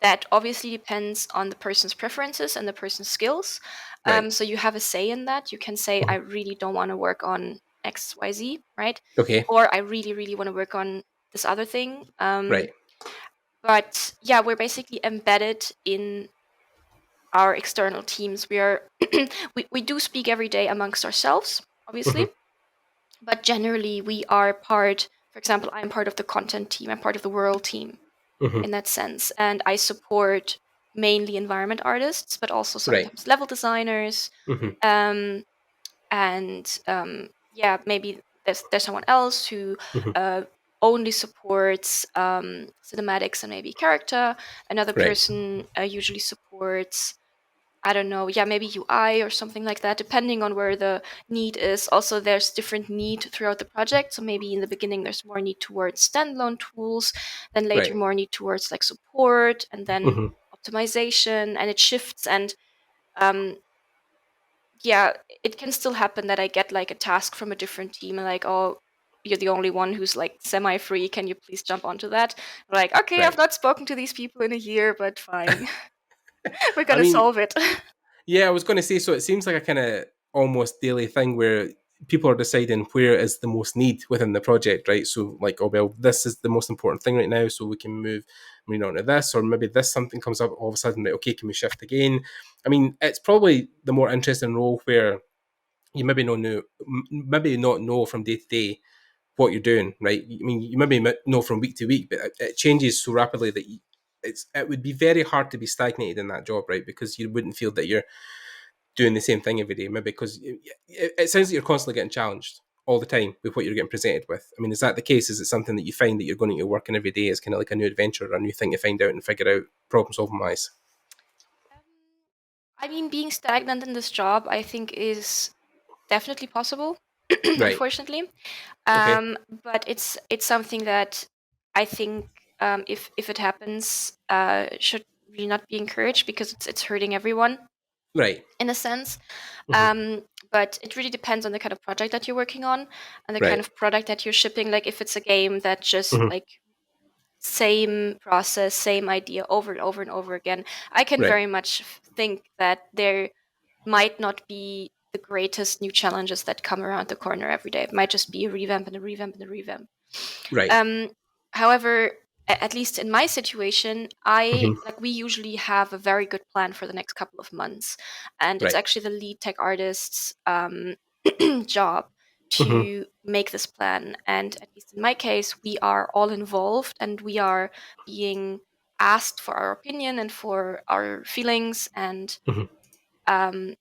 that obviously depends on the person's preferences and the person's skills. Right. So you have a say in that. You can say, I Mm-hmm. really don't want to work on XYZ, right? Okay. Or I really, really want to work on this other thing. Right. But yeah, we're basically embedded in our external teams. We are we do speak every day amongst ourselves, obviously, but generally we are part. For example, I'm part of the content team. I'm part of the world team in that sense, and I support mainly environment artists, but also Right. sometimes level designers. Um, and yeah, maybe there's someone else who only supports cinematics and maybe character. Another Right. person usually supports, I don't know, yeah, maybe UI or something like that, depending on where the need is. Also, there's different need throughout the project. So maybe in the beginning, there's more need towards standalone tools, then later Right. more need towards like support, and then optimization, and it shifts. And um, yeah, it can still happen that I get like a task from a different team and like, oh, you're the only one who's like semi-free. Can you please jump onto that? I'm like, okay, I've Right. not spoken to these people in a year, but fine. We're I gonna mean, solve it. yeah, I was going to say, so it seems like a kind of almost daily thing where people are deciding where is the most need within the project, right? So, like, oh, well, this is the most important thing right now, so we can move Marina onto this, or maybe this something comes up all of a sudden, right, okay, can we shift again? I mean, it's probably the more interesting role where you maybe not know from day to day what you're doing, right? I mean, you maybe know from week to week, but it changes so rapidly that it would be very hard to be stagnated in that job, right? Because you wouldn't feel that you're doing the same thing every day, maybe because it sounds like you're constantly getting challenged all the time with what you're getting presented with. I mean, is that the case? Is it something that you find that you're going to work in every day is kind of like a new adventure or a new thing to find out and figure out problem solving wise? Um, I mean, being stagnant in this job, I think, is definitely possible. Right. Unfortunately, Okay. but it's something that I think, if it happens, should really not be encouraged because it's hurting everyone Right. in a sense. Mm-hmm. But it really depends on the kind of project that you're working on and the kind Right. of product that you're shipping. Like if it's a game that just Mm-hmm. like same process, same idea over and over and over again, I can Right. very much think that there might not be the greatest new challenges that come around the corner every day. It might just be a revamp and a revamp and a revamp. Right. Um, however, at least in my situation, I Mm-hmm. like we usually have a very good plan for the next couple of months, and it's Right. actually the lead tech artist's job Mm-hmm. to make this plan. And at least in my case, we are all involved, and we are being asked for our opinion and for our feelings and Mm-hmm. um,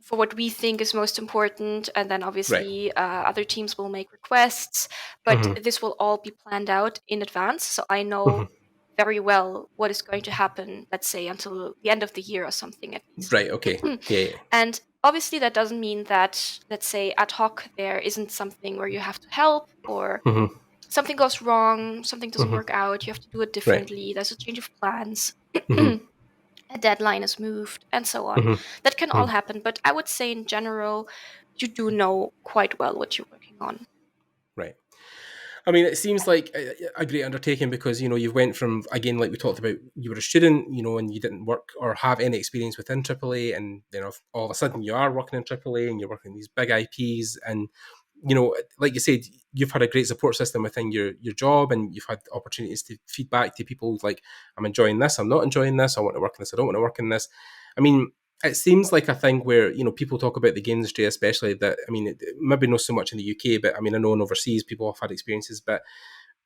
for what we think is most important. And then Right. obviously other teams will make requests, but Mm-hmm. this will all be planned out in advance. So I Mm-hmm. know very well what is going to happen, let's say until the end of the year or something at least. Right. Okay. Yeah. And obviously that doesn't mean that, let's say ad hoc, there isn't something where you have to help, or Mm-hmm. something goes wrong, something doesn't Mm-hmm. work out, you have to do it Right. differently, there's a change of plans. Mm-hmm. A deadline is moved, and so on. Mm-hmm. That can all Mm-hmm. happen, but I would say in general, you do know quite well what you're working on. Right. I mean, it seems like a great undertaking because you've went from, again, like we talked about, you were a student, and you didn't work or have any experience within AAA, and all of a sudden you are working in AAA and you're working in these big IPs, and like you said, you've had a great support system within your job, and you've had opportunities to feed back to people like, I'm enjoying this, I'm not enjoying this, I want to work in this, I don't want to work in this. I mean, it seems like a thing where people talk about the game industry, especially that. I mean, maybe not so much in the UK, but I mean, I know in overseas people have had experiences. But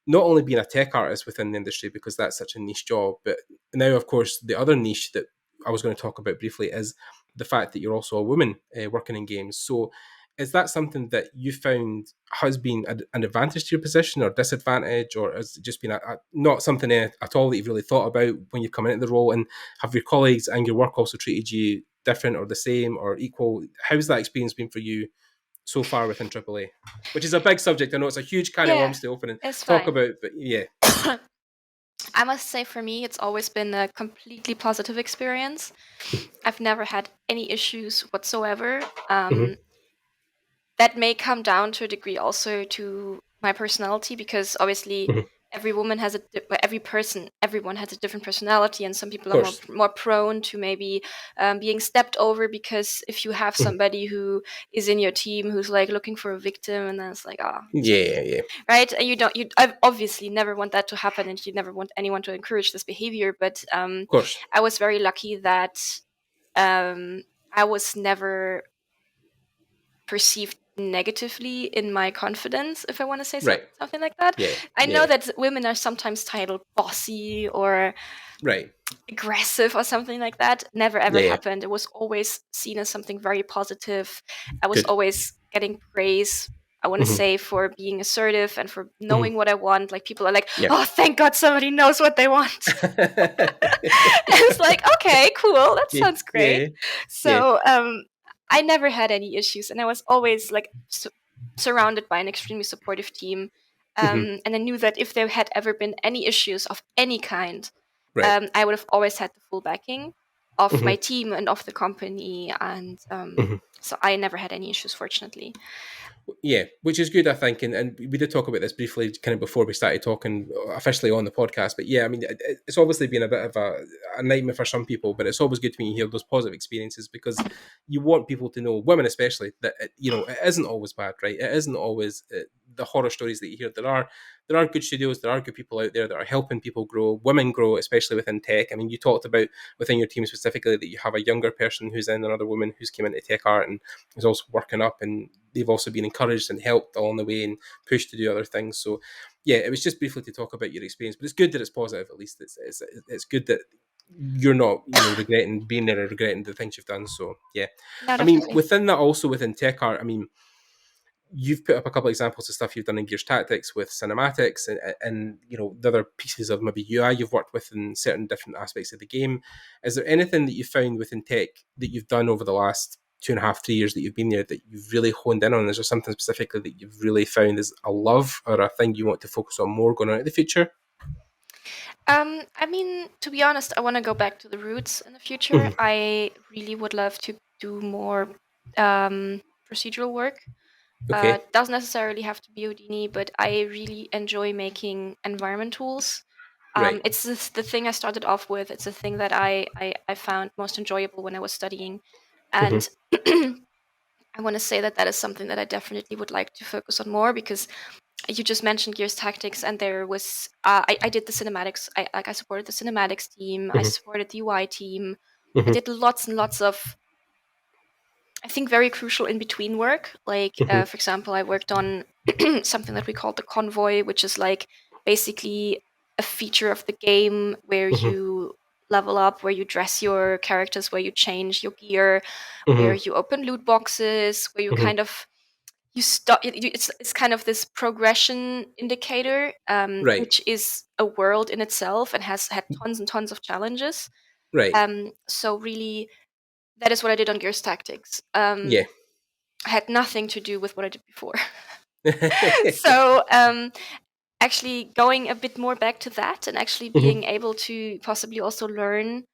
not only being a tech artist within the industry because that's such a niche job, but now, of course, the other niche that I was going to talk about briefly is the fact that you're also a woman working in games. So, is that something that you found has been an advantage to your position or disadvantage, or has it just been not something at all that you've really thought about when you've come into the role? And have your colleagues and your work also treated you different or the same or equal? How's that experience been for you so far within AAA? Which is a big subject. I know it's a huge can of Yeah, worms to open and it's talk fine. about, but yeah. I must say, for me, it's always been a completely positive experience. I've never had any issues whatsoever. Mm-hmm. That may come down to a degree also to my personality, because obviously Mm-hmm. everyone has a different personality, and some people Of are course. more prone to maybe being stepped over, because if you have somebody who is in your team who's like looking for a victim, and then it's like, Yeah. right, and I obviously never want that to happen, and you never want anyone to encourage this behavior. But Of course. I was very lucky that I was never perceived negatively in my confidence, if I want to say Right. something like that. Yeah. I know Yeah. that women are sometimes titled bossy or Right. aggressive or something like that. Never ever Yeah. happened. It was always seen as something very positive. I was Good. always getting praise, I want to say, for being assertive and for knowing what I want. Like, people are like, Yeah. oh, thank God somebody knows what they want. It's like, okay, cool, that sounds great. So I never had any issues, and I was always like surrounded by an extremely supportive team. And I knew that if there had ever been any issues of any kind, Right. I would have always had the full backing of my team and of the company. And so I never had any issues, fortunately. Yeah, which is good, I think, and we did talk about this briefly kind of before we started talking officially on the podcast. But yeah, I mean, it's obviously been a bit of a nightmare for some people, but it's always good when you hear those positive experiences, because you want people to know, women especially, that it isn't always bad, right? It isn't always the horror stories that you hear. There are good studios, there are good people out there that are helping people grow, women grow, especially within tech. I mean, you talked about within your team specifically that you have a younger person who's in, another woman who's came into tech art and is also working up, and they've also been encouraged and helped along the way and pushed to do other things. So yeah, it was just briefly to talk about your experience, but it's good that it's positive. At least it's good that you're not regretting being there or regretting the things you've done. So yeah, No, I mean, definitely. within that, also within tech art, I mean, you've put up a couple of examples of stuff you've done in Gears Tactics with cinematics and the other pieces of maybe UI you've worked with in certain different aspects of the game. Is there anything that you found within tech that you've done over the last 2.5-3 years that you've been there that you've really honed in on? Is there something specifically that you've really found is a love or a thing you want to focus on more going on in the future? I mean, to be honest, I want to go back to the roots in the future. I really would love to do more procedural work. Okay. Doesn't necessarily have to be Houdini, but I really enjoy making environment tools. Right. It's the thing I started off with. It's the thing that I found most enjoyable when I was studying. And I want to say that is something that I definitely would like to focus on more, because you just mentioned Gears Tactics, and there was I did the cinematics. I supported the cinematics team. I supported the UI team. I did lots and lots of, I think, very crucial in between work. Like for example, I worked on something that we called the convoy, which is like basically a feature of the game where you level up, where you dress your characters, where you change your gear, where you open loot boxes, where you kind of you stop. It's kind of this progression indicator, Right. which is a world in itself and has had tons and tons of challenges. Right. So really, that is what I did on Gears Tactics. Yeah. Had nothing to do with what I did before. So actually going a bit more back to that, and actually being able to possibly also learn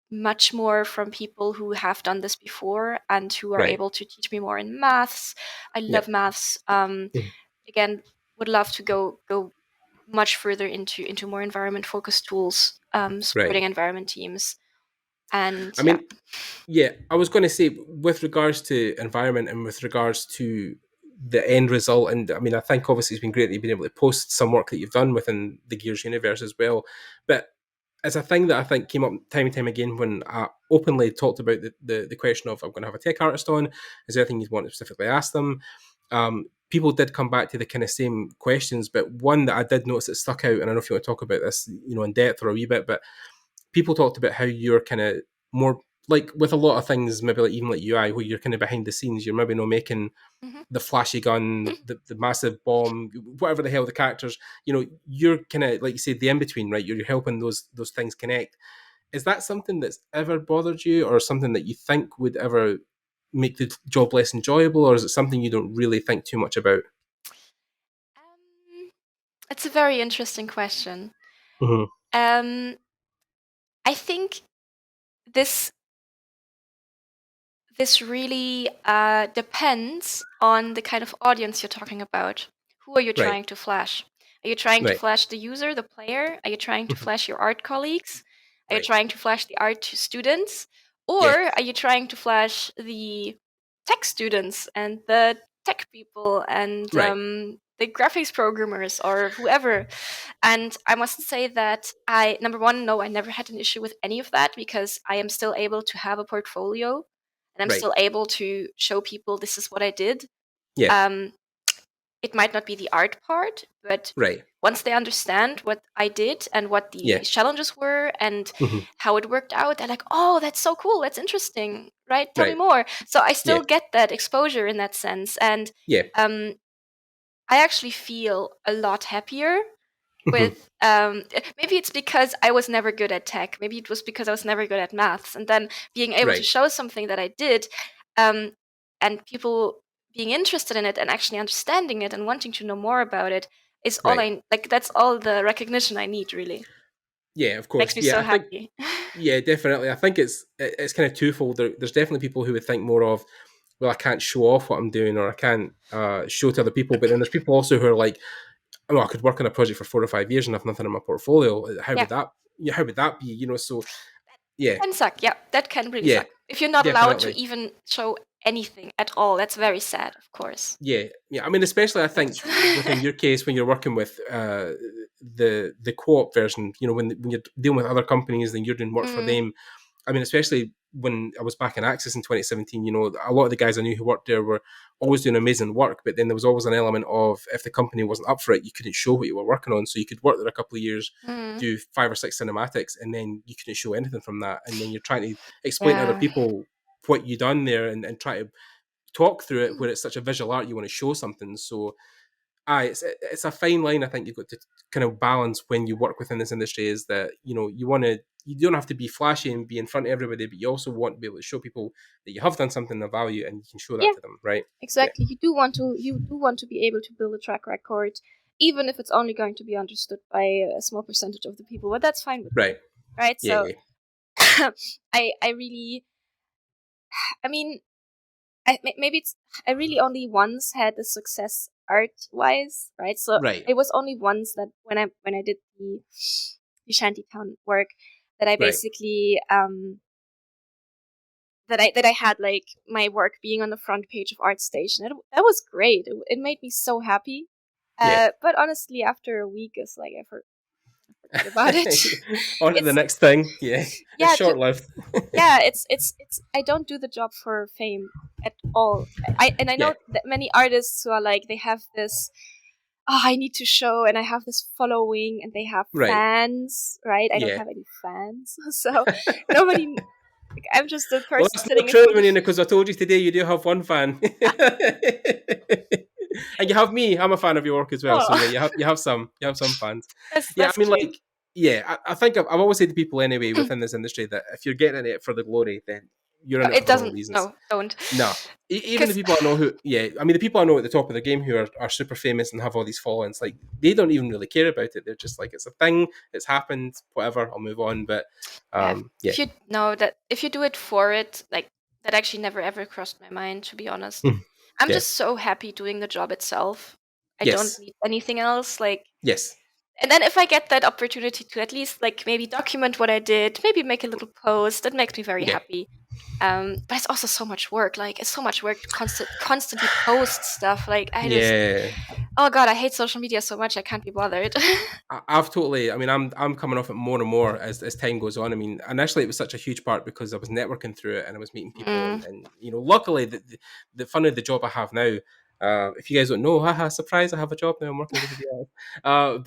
much more from people who have done this before and who are Right. able to teach me more in maths. I love Yep. maths. Again, would love to go much further into more environment focused tools, supporting Right. environment teams. And I mean, yeah, I was going to say, with regards to environment and with regards to the end result, and I mean, I think obviously it's been great that you've been able to post some work that you've done within the Gears universe as well. But it's a thing that I think came up time and time again when I openly talked about the question of, I'm going to have a tech artist on. Is there anything you'd want to specifically ask them? People did come back to the kind of same questions, but one that I did notice that stuck out, and I don't know if you want to talk about this, in depth or a wee bit, but people talked about how you're kind of more like with a lot of things, maybe like even like UI, where you're kind of behind the scenes. You're maybe not making the flashy gun, the massive bomb, whatever the hell the characters. You're kind of like you said, the in between, right? You're helping those things connect. Is that something that's ever bothered you, or something that you think would ever make the job less enjoyable, or is it something you don't really think too much about? it's a very interesting question. Mm-hmm. I think this really depends on the kind of audience you're talking about. Who are you Right. trying to flash? Are you trying to Right. flash the user, the player? Are you trying to flash your art colleagues? Are you Right. trying to flash the art students? Or Yeah. are you trying to flash the tech students and the tech people and Right. the graphics programmers or whoever? And I must say that number one, no, I never had an issue with any of that because I am still able to have a portfolio and I'm Right. still able to show people this is what I did. Yeah. It might not be the art part, but Right. once they understand what I did and what the Yeah. challenges were and Mhm. how it worked out, they're like, oh, that's so cool. That's interesting. Right? Tell me Right. more. So I Yeah. still get that exposure in that sense. And Yeah. I actually feel a lot happier Mhm. with maybe it's because I was never good at tech. Maybe it was because I was never good at maths. And then being able to Right. show something that I did and people being interested in it and actually understanding it and wanting to know more about it is all Right. I like. That's all the recognition I need, really. Yeah, of Makes course. me Yeah, so I think. happy. Yeah, definitely. I think it's kind of twofold. There's definitely people who would think more of, well, I can't show off what I'm doing, or I can't show to other people. But then there's people also who are like, oh, I could work on a project for 4 or 5 years and have nothing in my portfolio. How Yeah. would that? Yeah, how would that be? So yeah, Can suck. Yeah, that can really yeah, suck. If you're not allowed to definitely. even show anything at all, that's very sad, of course. Yeah, yeah. I mean, especially I think within your case when you're working with the co-op version, when you're dealing with other companies and you're doing work for Mm, them. I mean, especially when I was back in Access in 2017, a lot of the guys I knew who worked there were always doing amazing work, but then there was always an element of if the company wasn't up for it, you couldn't show what you were working on. So you could work there a couple of years, mm, do 5 or 6 cinematics, and then you couldn't show anything from that. And then you're trying to explain to other yeah. people what you done there and try to talk through it where it's such a visual art, you want to show something. So it's a fine line I think you've got to kind of balance when you work within this industry, is that you don't have to be flashy and be in front of everybody, but you also want to be able to show people that you have done something of value and you can show that Yeah, to them, right? exactly. You do want to be able to build a track record, even if it's only going to be understood by a small percentage of the people. But that's fine with me, Right. right? Yeah. So Yeah. I really, I mean, maybe it's I really only once had the success art wise, right? So Right. it was only once that when I did the shantytown work that I Right. basically that I had like my work being on the front page of ArtStation. That was great. It made me so happy. Yeah. But honestly, after a week, it's like I forgot about it. On to the It's next thing. Yeah. It's yeah, short lived. yeah. It's I don't do the job for fame at all. I Yeah. know that many artists who are like they have this. Oh, I need to show, and I have this following, and they have Right. fans, right? I don't Yeah. have any fans, so nobody. Like, I'm just a Well, person that's sitting not in true, front of. Marina, because I told you today you do have one fan. And you have me. I'm a fan of your work as well. So yeah, Oh, you have some fans. Yeah, I that's mean, cute. like, yeah, I think I've always said to people anyway within this industry that if you're getting in it for the glory, then you're in it It for the wrong doesn't. reasons. No, don't. No, even the Because people I know who, yeah, I mean, the people I know at the top of the game who are super famous and have all these followings, like, they don't even really care about it. They're just like, it's a thing, it's happened, whatever, I'll move on. But, yeah, yeah. if you know that if you do it for it, like that actually never ever crossed my mind. To be honest, Mm, I'm yeah. just so happy doing the job itself. I don't Yes. need anything else. Like, Yes. and then if I get that opportunity to at least like maybe document what I did, maybe make a little post, that makes me very Yeah. happy. But it's also so much work. Like it's so much work to constantly post stuff. Like Yeah. oh god, I hate social media so much. I can't be bothered. I've totally. I mean, I'm coming off it more and more as time goes on. I mean, initially it was such a huge part because I was networking through it and I was meeting people, Mm. and luckily the fun of the job I have now. If you guys don't know, haha, surprise! I have a job now. I'm working with the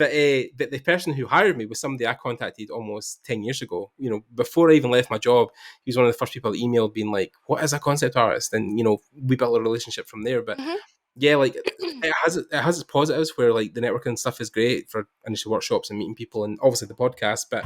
but the person who hired me was somebody I contacted almost 10 years ago. Before I even left my job, he was one of the first people that emailed, being like, "What is a concept artist?" And we built a relationship from there. But Mhm. yeah, like it has its positives where like the networking stuff is great for initial workshops and meeting people, and obviously the podcast. But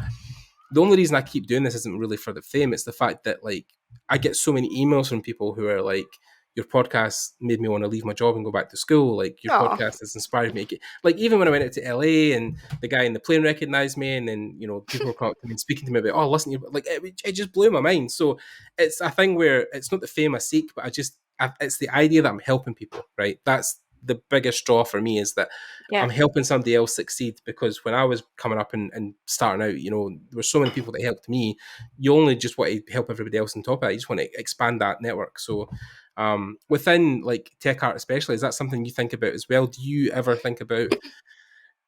the only reason I keep doing this isn't really for the fame. It's the fact that like I get so many emails from people who are like, your podcast made me want to leave my job and go back to school. Like, your Aw. podcast has inspired me. Like, even when I went out to LA and the guy in the plane recognized me, and then people were coming up to me and speaking to me about, oh, listen, like it just blew my mind. So it's a thing where it's not the fame I seek, but it's the idea that I'm helping people. Right? That's the biggest draw for me is that Yeah. I'm helping somebody else succeed, because when I was coming up and starting out, there were so many people that helped me. You only just want to help everybody else on top of it. You just want to expand that network. So within like tech art especially, is that something you think about as well? Do you ever think about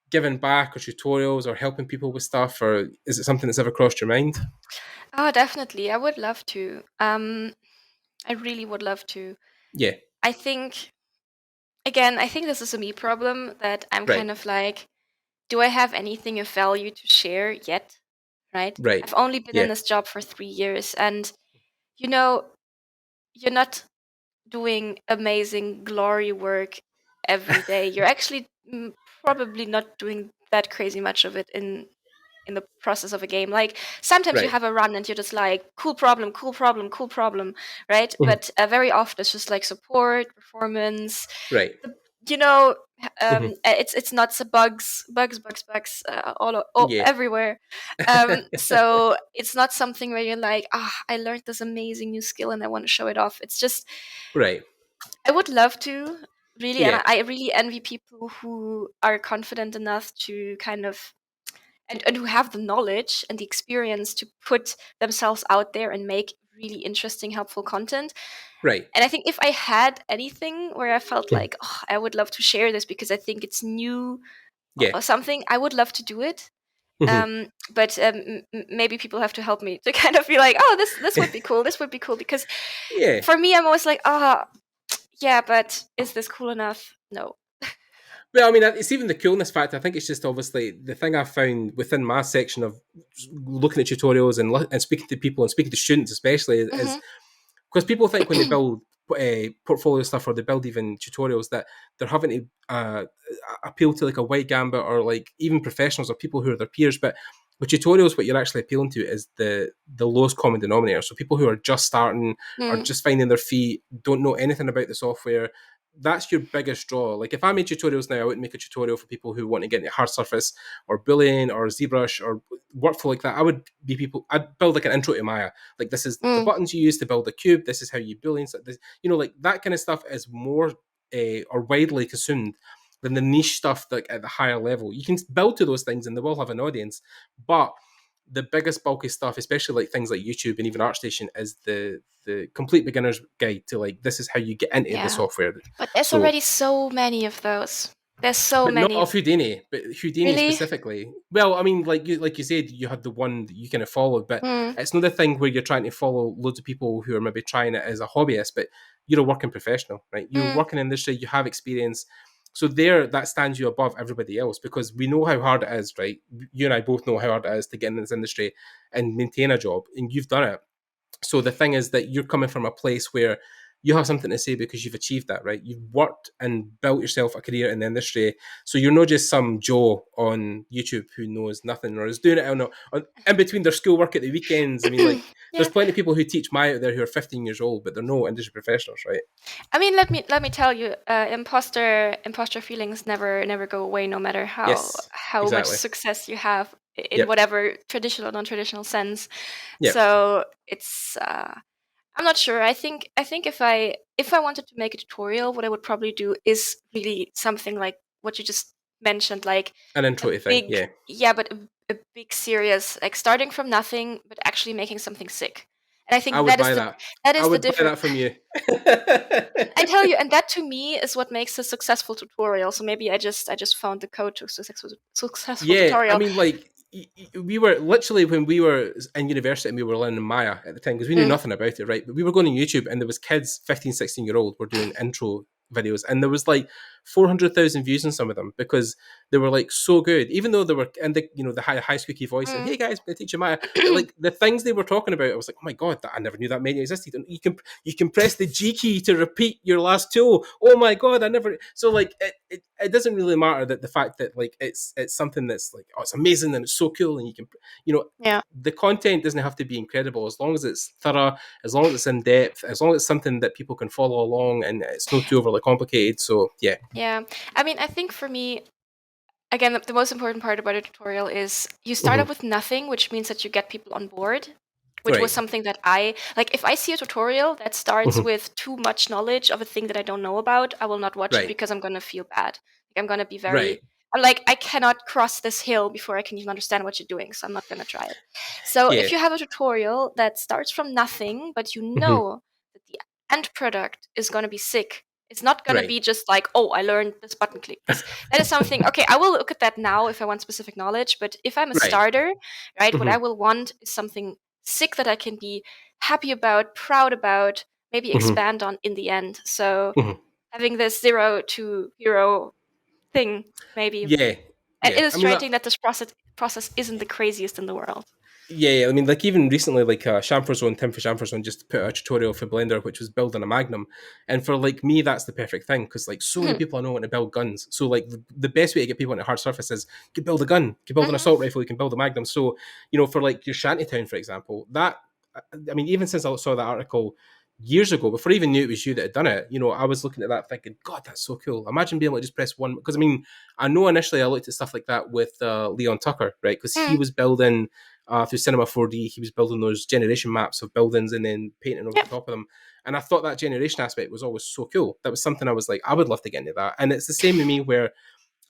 giving back or tutorials or helping people with stuff, or is it something that's ever crossed your mind? Oh, definitely. I would love to. I really would love to. Yeah. I think, again, I think this is a me problem that I'm Right. kind of like, do I have anything of value to share yet? Right? Right. I've only been in Yeah. this job for 3 years, and you know, you're not doing amazing glory work every day. You're actually probably not doing that crazy much of it in the process of a game. Like sometimes you Right. have a run and you're just like, cool problem, cool problem, cool problem, right? Mhm. But very often it's just like support, performance, Right. you know, Mhm. it's not the bugs all Yeah. everywhere. So it's not something where you're like, I learned this amazing new skill and I want to show it off. It's just, Right. I would love to really, and Yeah. I really envy people who are confident enough to kind of and who have the knowledge and the experience to put themselves out there and make really interesting, helpful content. Right. And I think if I had anything where I felt Mhm. like, I would love to share this because I think it's new Yeah. or something, I would love to do it. Mhm. But maybe people have to help me to kind of be like, this would be cool. This would be cool. Because Yeah. for me, I'm always like, yeah, but is this cool enough? No. Well, I mean, it's even the coolness factor. I think it's just obviously the thing I found within my section of looking at tutorials and speaking to people and speaking to students, especially, is Hmm. because people think when they build portfolio stuff or they build even tutorials that they're having to appeal to like a white gambit or like even professionals or people who are their peers. But with tutorials, what you're actually appealing to is the lowest common denominator. So people who are just starting or Mm. just finding their feet, don't know anything about the software. That's your biggest draw. Like if I made tutorials now, I wouldn't make a tutorial for people who want to get into hard surface or Boolean or ZBrush or workflow like that. I'd build like an intro to Maya. Like this is the Mm. buttons you use to build a cube. This is how you Booleans. Like that kind of stuff is more or widely consumed than the niche stuff like at the higher level. You can build to those things and they will have an audience, but the biggest bulky stuff, especially like things like YouTube and even ArtStation, is the complete beginner's guide to like this is how you get into the Yeah. software. But there's So, already so many of those. There's so but not many. of Houdini, but Houdini Really? specifically. Well, I mean, like you said, you had the one that you kind of followed, but Mm. it's not a thing where you're trying to follow loads of people who are maybe trying it as a hobbyist, but you're a working professional, right? You're Mm. working in the industry, you have experience. So there, that stands you above everybody else because we know how hard it is, right? You and I both know how hard it is to get in this industry and maintain a job, and you've done it. So the thing is that you're coming from a place where you have something to say because you've achieved that, right? You've worked and built yourself a career in the industry. So you're not just some Joe on YouTube who knows nothing or is doing it in between their schoolwork at the weekends. I mean, like, Yeah. there's plenty of people who teach Maya out there who are 15 years old, but they're no industry professionals, right? I mean, let me tell you, imposter feelings never go away, no matter Yes, how much exactly. success you have in Yep. whatever traditional or non-traditional sense. Yep. So it's I'm not sure. I think if I wanted to make a tutorial, what I would probably do is really something like what you just mentioned, like An a intro thing, big, yeah. yeah, but a big serious, like starting from nothing, but actually making something sick. And I I think would buy that. that I is the would buy difference. that from you. I tell you, and that to me is what makes a successful tutorial. So maybe I just found the code to a successful Yeah, I tutorial. mean, like we were literally when we were in university and we were learning Maya at the time because we knew Mm. nothing about it, right? But we were going on YouTube and there was kids, 15, 16-year-old, were doing intro videos and there was like 400,000 views on some of them because they were like so good, even though they were in the high squeaky voice and Mm. hey guys, I'm gonna teach you Maya. But like the things they were talking about, I was like, oh my god, I never knew that many existed. And you can press the G key to repeat your last tool. Oh my god, I never. So like it doesn't really matter that the fact that like it's something that's like, oh, it's amazing and it's so cool and you can Yeah. the content doesn't have to be incredible as long as it's thorough, as long as it's in depth, as long as it's something that people can follow along and it's not too overly complicated. So yeah. Yeah. I mean, I think for me, again, the most important part about a tutorial is you start Mhm. up with nothing, which means that you get people on board. which was Right. something that I like. If I see a tutorial that starts Mhm. with too much knowledge of a thing that I don't know about, I will not watch it Right. because I'm going to feel bad. Like, I'm going to be Right. I'm like, I cannot cross this hill before I can even understand what you're doing, so I'm not going to try it. So Yeah. if you have a tutorial that starts from nothing, but you Mhm. know that the end product is going to be sick, it's not going to Right. be just like, oh, I learned this button click. Because that is something, okay, I will look at that now if I want specific knowledge, but if I'm a Right. starter, right, what I Mhm. will want is something sick that I can be happy about, proud about, maybe Mhm. expand on in the end. So Mhm. having this 0 to hero thing, maybe, Yeah. and Yeah. I mean, illustrating that this process isn't the craziest in the world. yeah, I mean, like even recently, like Chamfer Zone, Tim for Chamfer Zone just put a tutorial for Blender, which was building a Magnum, and for like me, that's the perfect thing because like so many Mhm. people I know want to build guns. So like the best way to get people into hard surface is you can build a gun, you can build an Mhm. assault rifle, you can build a Magnum. So for like your Shantytown, for example, that I mean, even since I saw that article years ago, before I even knew it was you that had done it, I was looking at that thinking, God, that's so cool. Imagine being able to just press one. Because I mean, I know initially I looked at stuff like that with Leon Tucker, right? Because he Mhm. was building through Cinema 4D, he was building those generation maps of buildings and then painting over Yep. the top of them. And I thought that generation aspect was always so cool. That was something I was like, I would love to get into that. And it's the same with me where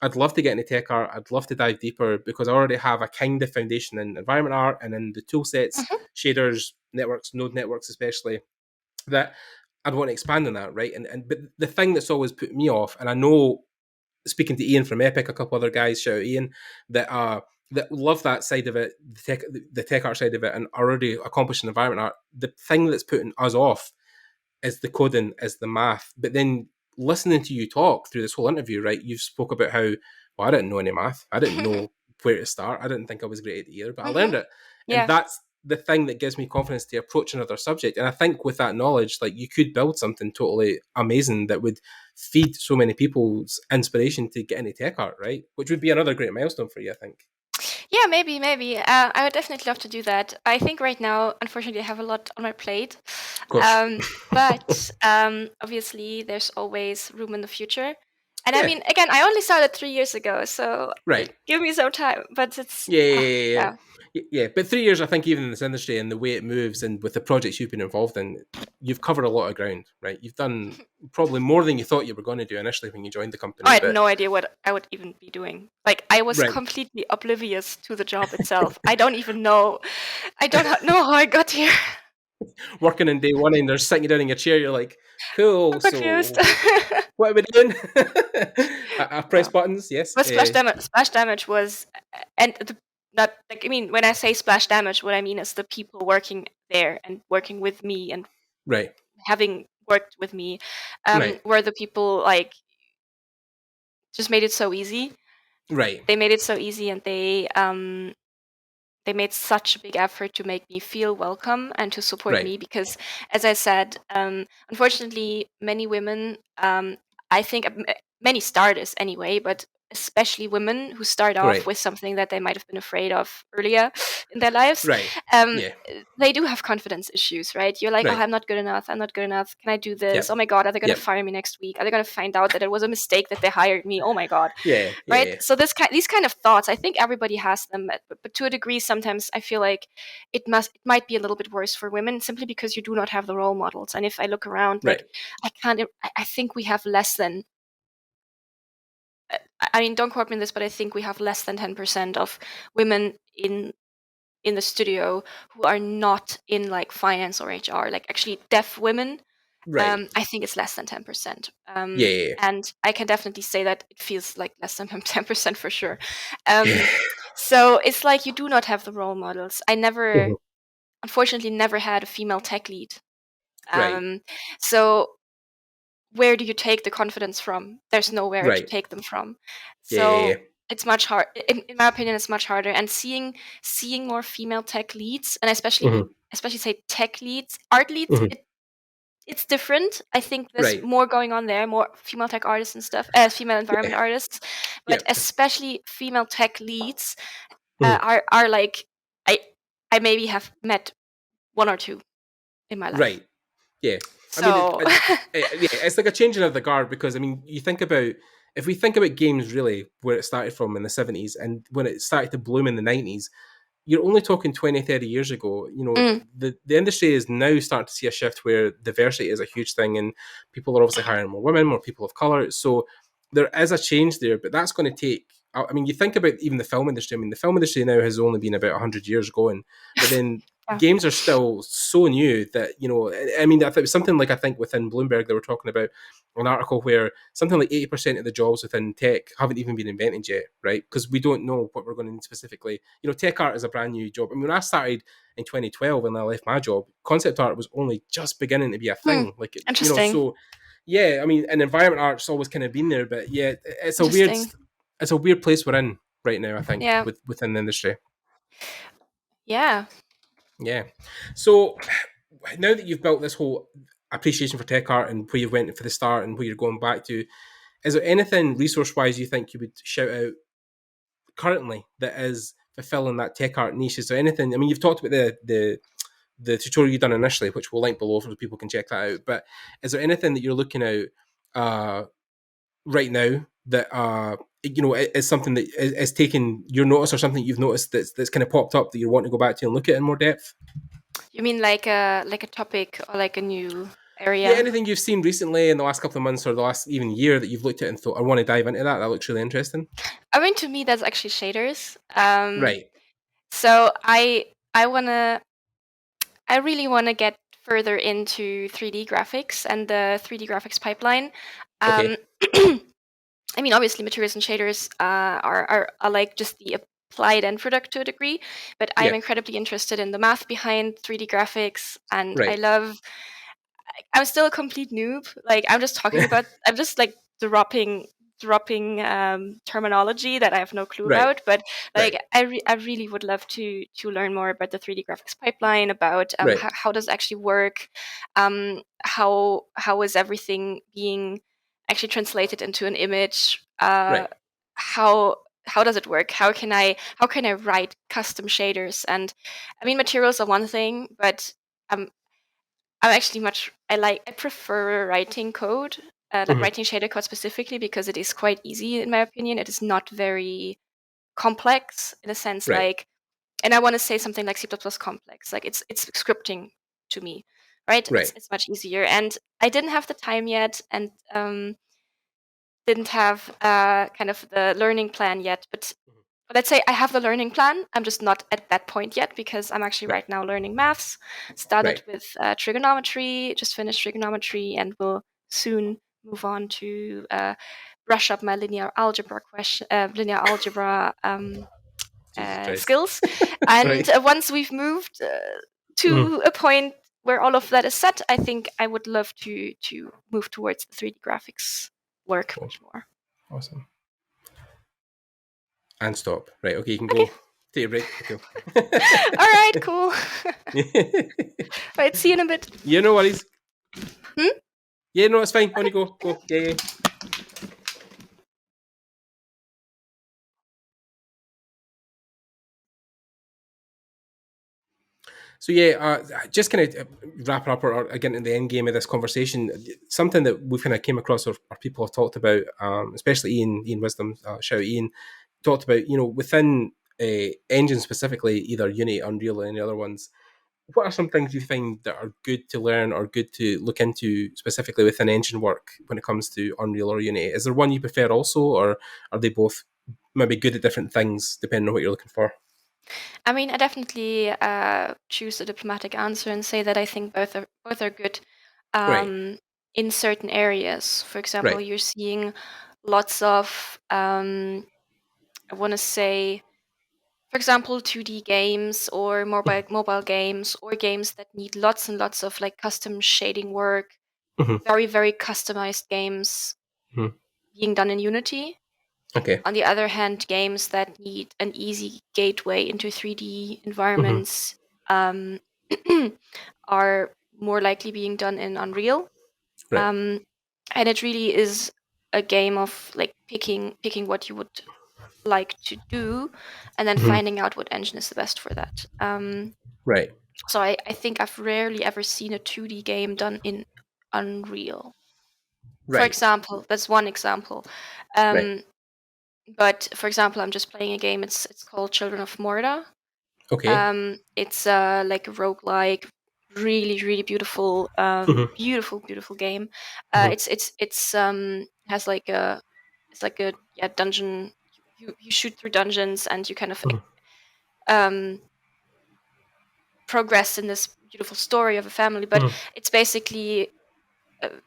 I'd love to get into tech art. I'd love to dive deeper because I already have a kind of foundation in environment art and in the tool sets, Mhm. shaders, networks, node networks especially, that I'd want to expand on that, right? But the thing that's always put me off, and I know speaking to Ian from Epic, a couple other guys, shout out Ian, that love that side of it, the tech art side of it, and are already accomplishing environment art. The thing that's putting us off is the coding, is the math. But then listening to you talk through this whole interview, right? You spoke about how, well, I didn't know any math. I didn't know where to start. I didn't think I was great at it either, but I learned Mhm. it. And Yeah. that's the thing that gives me confidence to approach another subject. And I think with that knowledge, like you could build something totally amazing that would feed so many people's inspiration to get into tech art, right? Which would be another great milestone for you, I think. Yeah, maybe. I would definitely love to do that. I think right now, unfortunately, I have a lot on my plate. Of course. But obviously, there's always room in the future. And I Yeah, mean, again, I only started 3 years ago, so right. give me some time. But it's Yeah. yeah. Yeah, but 3 years, I think, even in this industry and the way it moves, and with the projects you've been involved in, you've covered a lot of ground, right? You've done probably more than you thought you were going to do initially when you joined the I company. had But no idea what I would even be doing. Like I was right, completely oblivious to the job itself. I don't even know. I don't know how I got here. working in day one, and they're sitting you down in your chair, you're like, "Cool, I'm confused. so what are we doing?" I press Yeah. buttons, yes. But splash damage was, and not like I mean when I say splash damage, what I mean is the people working there and working with me and Right, having worked with me, right, were the people like just made it so easy. right, They made it so easy, and they made such a big effort to make me feel welcome and to support right, me because, as I said, unfortunately, many women, I think many starters anyway, but especially women who start off right, with something that they might have been afraid of earlier in their lives, right. um, Yeah, they do have confidence issues, right? You're like, oh, right. I'm not good enough. I'm not good enough. Can I do this? Oh Yep, my God, are they going to yep. fire me next week? Are they going to find out that it was a mistake that they hired me? Oh my God, Yeah, right? yeah, So these kind of thoughts, I think everybody has them, but to a degree, sometimes I feel like it might be a little bit worse for women simply because you do not have the role models. And if I look around, right, like I think we have less than. I mean, don't quote me on this, but I think we have less than 10% of women in the studio who are not in like finance or HR, like actually deaf women. right. I think it's less than 10%. Yeah, yeah, And I can definitely say that it feels like less than 10% for sure. yeah. Um, so it's like you do not have the role models. I Mhm. unfortunately, never had a female tech lead. Right, Um, so where do you take the confidence from? There's nowhere to right. take them from. Yeah, yeah, yeah. So it's much hard. In my opinion, it's much harder. And seeing more female tech leads, and Mhm, especially say tech leads, art leads, mhm. it's different. I think there's Right. more going on there, more female tech artists and stuff, female Yeah, environment artists, but yep. especially female tech leads Mhm. are like I I maybe have met one or two in my life. Right. Yeah. I mean, So yeah, it's like a changing of the guard because I mean, you think about if we think about games really where it started from in the 70s and when it started to bloom in the 90s, you're only talking 20, 30 years ago. The industry is now starting to see a shift where diversity is a huge thing, and people are obviously hiring more women, more people of color. So there is a change there, but that's going to take. I mean, you think about even the film industry. I mean, the film industry now has only been about 100 years going, but then Yeah. games are still so new that, I mean, it was something like, I think within Bloomberg, they were talking about an article where something like 80% of the jobs within tech haven't even been invented yet, right? Because we don't know what we're going to need specifically. Tech art is a brand new job. I mean, when I started in 2012 and I left my job, concept art was only just beginning to be a thing. Interesting. So yeah, I mean, and environment art's always kind of been there, but yeah, it's a weird place we're in right now, I think, Yeah. within the industry. Yeah. Yeah. So now that you've built this whole appreciation for tech art and where you went for the start and where you're going back to, is there anything resource-wise you think you would shout out currently that is fulfilling that tech art niche? Is there anything? I mean, you've talked about the tutorial you've done initially, which we'll link below so people can check that out. But is there anything that you're looking at right now that is something that is taking your notice, or something you've noticed that's kind of popped up that you want to go back to and look at in more depth? You mean like a topic or like a new area? Yeah, anything you've seen recently in the last couple of months or the last even year that you've looked at and thought, I want to dive into that. That looks really interesting. I mean, to me, that's actually shaders. Right. So I really want to get further into 3D graphics and the 3D graphics pipeline. Okay. I mean, obviously, materials and shaders are like just the applied end product to a degree, but I am incredibly interested in the math behind 3D graphics, and Right. I'm still a complete noob. Like, I'm just talking about, I'm just like dropping terminology that I have no clue about, but like I really would love to learn more about the 3D graphics pipeline, about how does it actually work, how is everything being actually translated into an image, how does it work, how can I write custom shaders. And I mean, materials are one thing, but I'm actually I prefer writing code, writing shader code specifically, because it is quite easy, in my opinion. It is not very complex in a sense, like, and I want to say something like C++ complex, like it's scripting to me, right? It's much easier, and I didn't have the time yet, and didn't have kind of the learning plan yet, but let's say I have the learning plan. I'm just not at that point yet, because I'm actually right now learning maths. Started with trigonometry, just finished trigonometry, and will soon move on to brush up my linear algebra skills. And once we've moved to a point where all of that is set, I think I would love to move towards the 3D graphics work much more. Awesome. And stop. Right, okay, you can go. Take a break. Okay. All right, cool. Right, see you in a bit. Yeah, no worries. Yeah, no, it's fine. When you go. Yeah. So yeah, just kind of wrap up or again in the end game of this conversation, something that we've kind of came across or people have talked about, especially Ian Wisdom, shout out Ian, talked about, within engine specifically, either Unity, Unreal, or any other ones. What are some things you find that are good to learn or good to look into specifically within engine work when it comes to Unreal or Unity? Is there one you prefer also, or are they both maybe good at different things depending on what you're looking for? I mean, I definitely choose a diplomatic answer and say that I think both are good in certain areas. For example, you're seeing lots of I want to say, for example, 2D games or mobile games, or games that need lots and lots of like custom shading work, very, very customized games being done in Unity. Okay. On the other hand, games that need an easy gateway into 3D environments are more likely being done in Unreal. And it really is a game of like picking what you would like to do, and then finding out what engine is the best for that. So I think I've rarely ever seen a 2D game done in Unreal. For example, that's one example. But for example, I'm just playing a game. It's called Children of Morta. Okay. It's like a roguelike, really, really beautiful, beautiful game. Mhm. It's has like a it's like a dungeon. You shoot through dungeons and you kind of Mhm. um progress in this beautiful story of a family, but Mhm. it's basically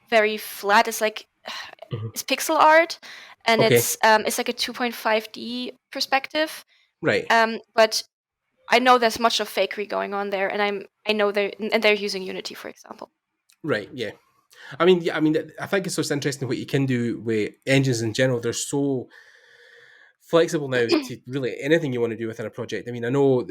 very flat. It's like Mhm. it's pixel art, and Okay. it's like a 2.5D perspective. Right. But I know there's much of fakery going on there, and I know they're using Unity, for example. Right. Yeah. I mean, yeah, I mean, I think it's just interesting what you can do with engines in general. They're so flexible now to really anything you want to do within a project. I mean, I know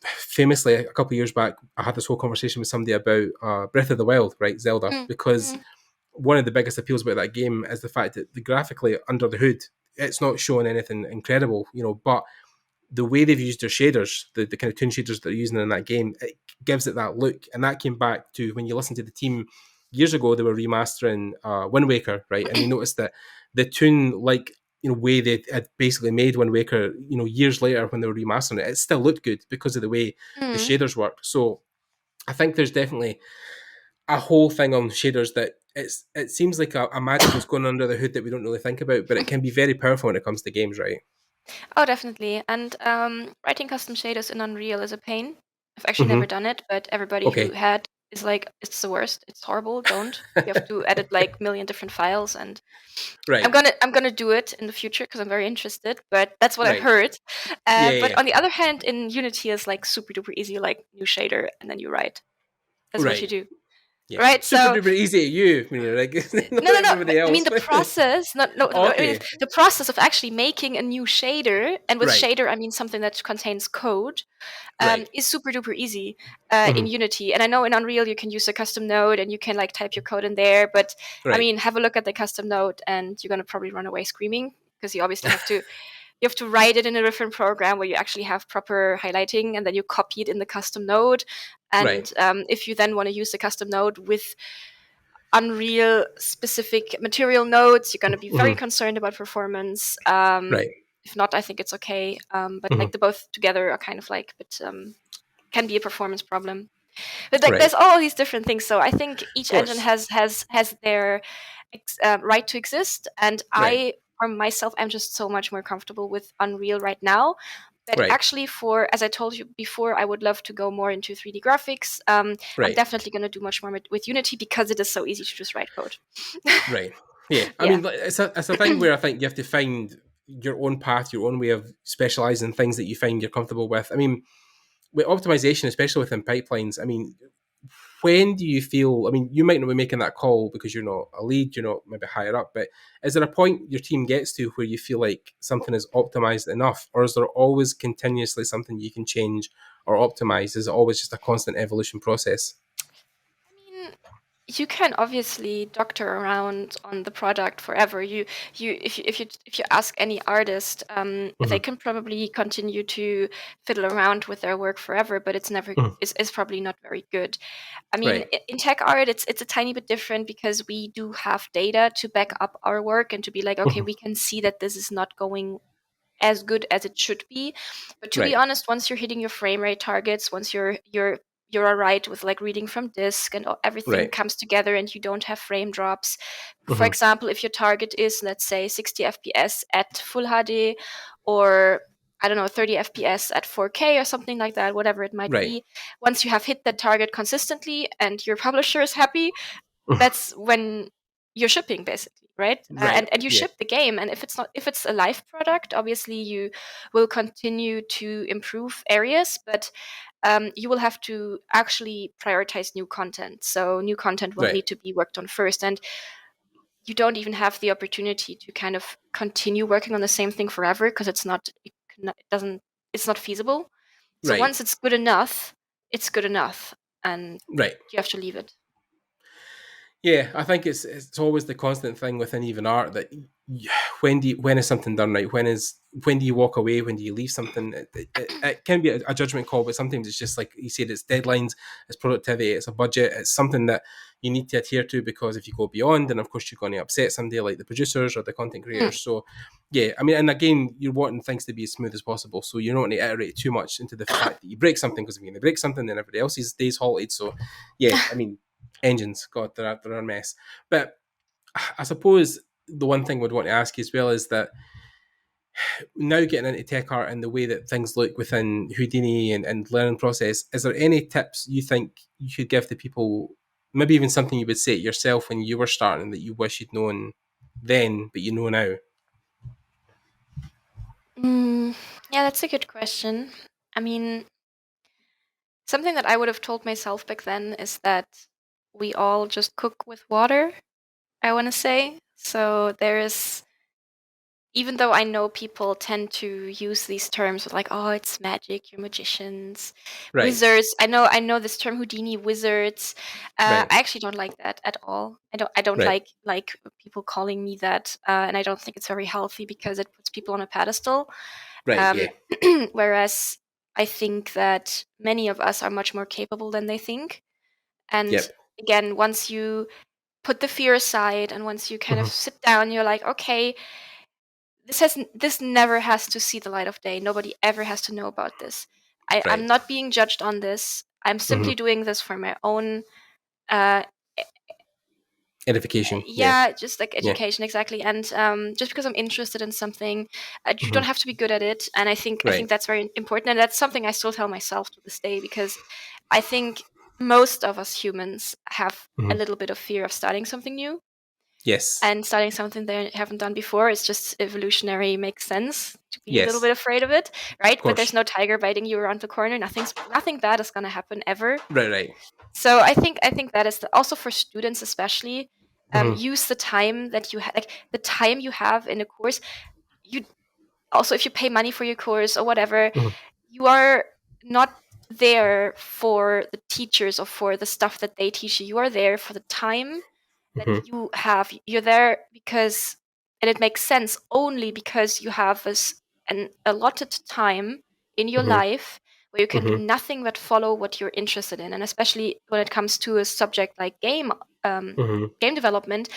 famously a couple of years back, I had this whole conversation with somebody about Breath of the Wild, right, Zelda, Mm, because mm, one of the biggest appeals about that game is the fact that the graphically under the hood, it's not showing anything incredible, but the way they've used their shaders, the kind of toon shaders that they're using in that game, it gives it that look. And that came back to when you listen to the team years ago, they were remastering Wind Waker, right? And they noticed that the toon, like, way they had basically made Wind Waker, years later when they were remastering it, it still looked good because of the way the mm. shaders worked. So I think there's definitely a whole thing on shaders that it seems like a magic that's going under the hood that we don't really think about, but it can be very powerful when it comes to games, right? Oh, definitely. And writing custom shaders in Unreal is a pain. I've actually never Mm-hmm. done it, but everybody who Okay. had is like, it's the worst. It's horrible. Don't. You have to edit like a million different files, and Right. I'm gonna do it in the future because I'm very interested. But that's what I Right. heard. Yeah. But Yeah. on the other hand, in Unity is like super duper easy, like new shader, and then you write. That's what you Right. do, Yeah. right? Super So duper easy at you, like not no, no, no. everybody I mean else. the process, not no. I mean, Okay. the process of actually making a new shader, and with Right. shader I mean something that contains code, Right. is super duper easy in Hmm. Unity. And I know in Unreal you can use a custom node and you can like type your code in there, but I Right. mean, have a look at the custom node and you're gonna probably run away screaming because you obviously have to write it in a different program where you actually have proper highlighting, and then you copy it in the custom node. Right. And if you then want to use the custom node with Unreal specific material nodes, you're going to be very Hmm. concerned about performance. Right. If not, I think it's okay. But Hmm. like the both together are kind of like, but can be a performance problem. But like, Right. there's all these different things. So I think Of each engine course. has their right to exist. And Right. I, for myself, am just so much more comfortable with Unreal right now. But Right. actually, as I told you before, I would love to go more into 3D graphics. I'm Right. definitely going to do much more with Unity because it is so easy to just write code. Right. Yeah. I Yeah. mean, it's a thing where I think you have to find your own path, your own way of specializing in things that you find you're comfortable with. I mean, with optimization, especially within pipelines, I mean, when do you feel, I mean, you might not be making that call because you're not a lead, you're not maybe higher up, but is there a point your team gets to where you feel like something is optimized enough, or is there always continuously something you can change or optimize? Is it always just a constant evolution process? I mean, you can obviously doctor around on the product forever. If you ask any artist, they Hmm. can probably continue to fiddle around with their work forever, but it's never Hmm. it's probably not very good. I mean, Right. in tech art, it's a tiny bit different because we do have data to back up our work and to be like, okay, Hmm. we can see that this is not going as good as it should be. But to be Right. honest, once you're hitting your frame rate targets, once you're all right with like reading from disk and everything Right. comes together and you don't have frame drops. For Hmm. example, if your target is, let's say, 60 FPS at full HD, or I don't know, 30 FPS at 4K or something like that, whatever it might Right. be. Once you have hit that target consistently and your publisher is happy, that's when you're shipping, basically, right? Right. And you Yeah. ship the game. And if it's a live product, obviously you will continue to improve areas, but you will have to actually prioritize new content. So new content will Right. need to be worked on first, and you don't even have the opportunity to kind of continue working on the same thing forever because it doesn't it's not feasible. So Right. once it's good enough, and Right. you have to leave it. Yeah, I think it's always the constant thing within even art that when is something done right? When do you walk away? When do you leave something? It can be a judgment call, but sometimes it's just like you said, it's deadlines, it's productivity, it's a budget, it's something that you need to adhere to, because if you go beyond, then of course you're going to upset somebody like the producers or the content Mm. creators. So yeah, I mean, and again, you're wanting things to be as smooth as possible, so you don't want to iterate too much into the fact that you break something, because if you're going to break something, then everybody else's day's halted. So yeah, I mean, engines, God, they're a mess. But I suppose the one thing we'd want to ask you as well is that now getting into tech art and the way that things look within Houdini and learning process, is there any tips you think you could give to people, maybe even something you would say to yourself when you were starting that you wish you'd known then, but you know now? Yeah, that's a good question. I mean, something that I would have told myself back then is that we all just cook with water, I want to say. So there's, even though I know people tend to use these terms with like, oh, it's magic, you're magicians, Right, wizards. I know this term Houdini wizards. right, I actually don't like that at all. I don't right, like people calling me that, and I don't think it's very healthy because it puts people on a pedestal. right, Um, yeah, whereas I think that many of us are much more capable than they think. And yep, again, once you put the fear aside and once you kind of hmm, sit down, you're like, okay, this never has to see the light of day. Nobody ever has to know about this. I'm right, not being judged on this. I'm hmm, simply doing this for my own uh, edification, yeah, yeah, just like yeah, education, exactly. And just because I'm interested in something, you hmm, don't have to be good at it. And I think right, that's very important, and that's something I still tell myself to this day, because I think most of us humans have a hmm, little bit of fear of starting something new yes, and starting something they haven't done before. It's just evolutionary, makes sense to be a little yes, bit afraid of it, of right? But there's course, no tiger biting you around the corner. Nothing bad is going to happen ever. right, right, So I think that is also for students especially. hmm, Use the time that you have, like the time you have in a course. You also, if you pay money for your course or whatever, hmm, you are not there for the teachers or for the stuff that they teach you. You are there for the time that hmm, you have. You're there because, and it makes sense only because you have an allotted time in your hmm, life where you can do hmm, nothing but follow what you're interested in. And especially when it comes to a subject like um, hmm, game development,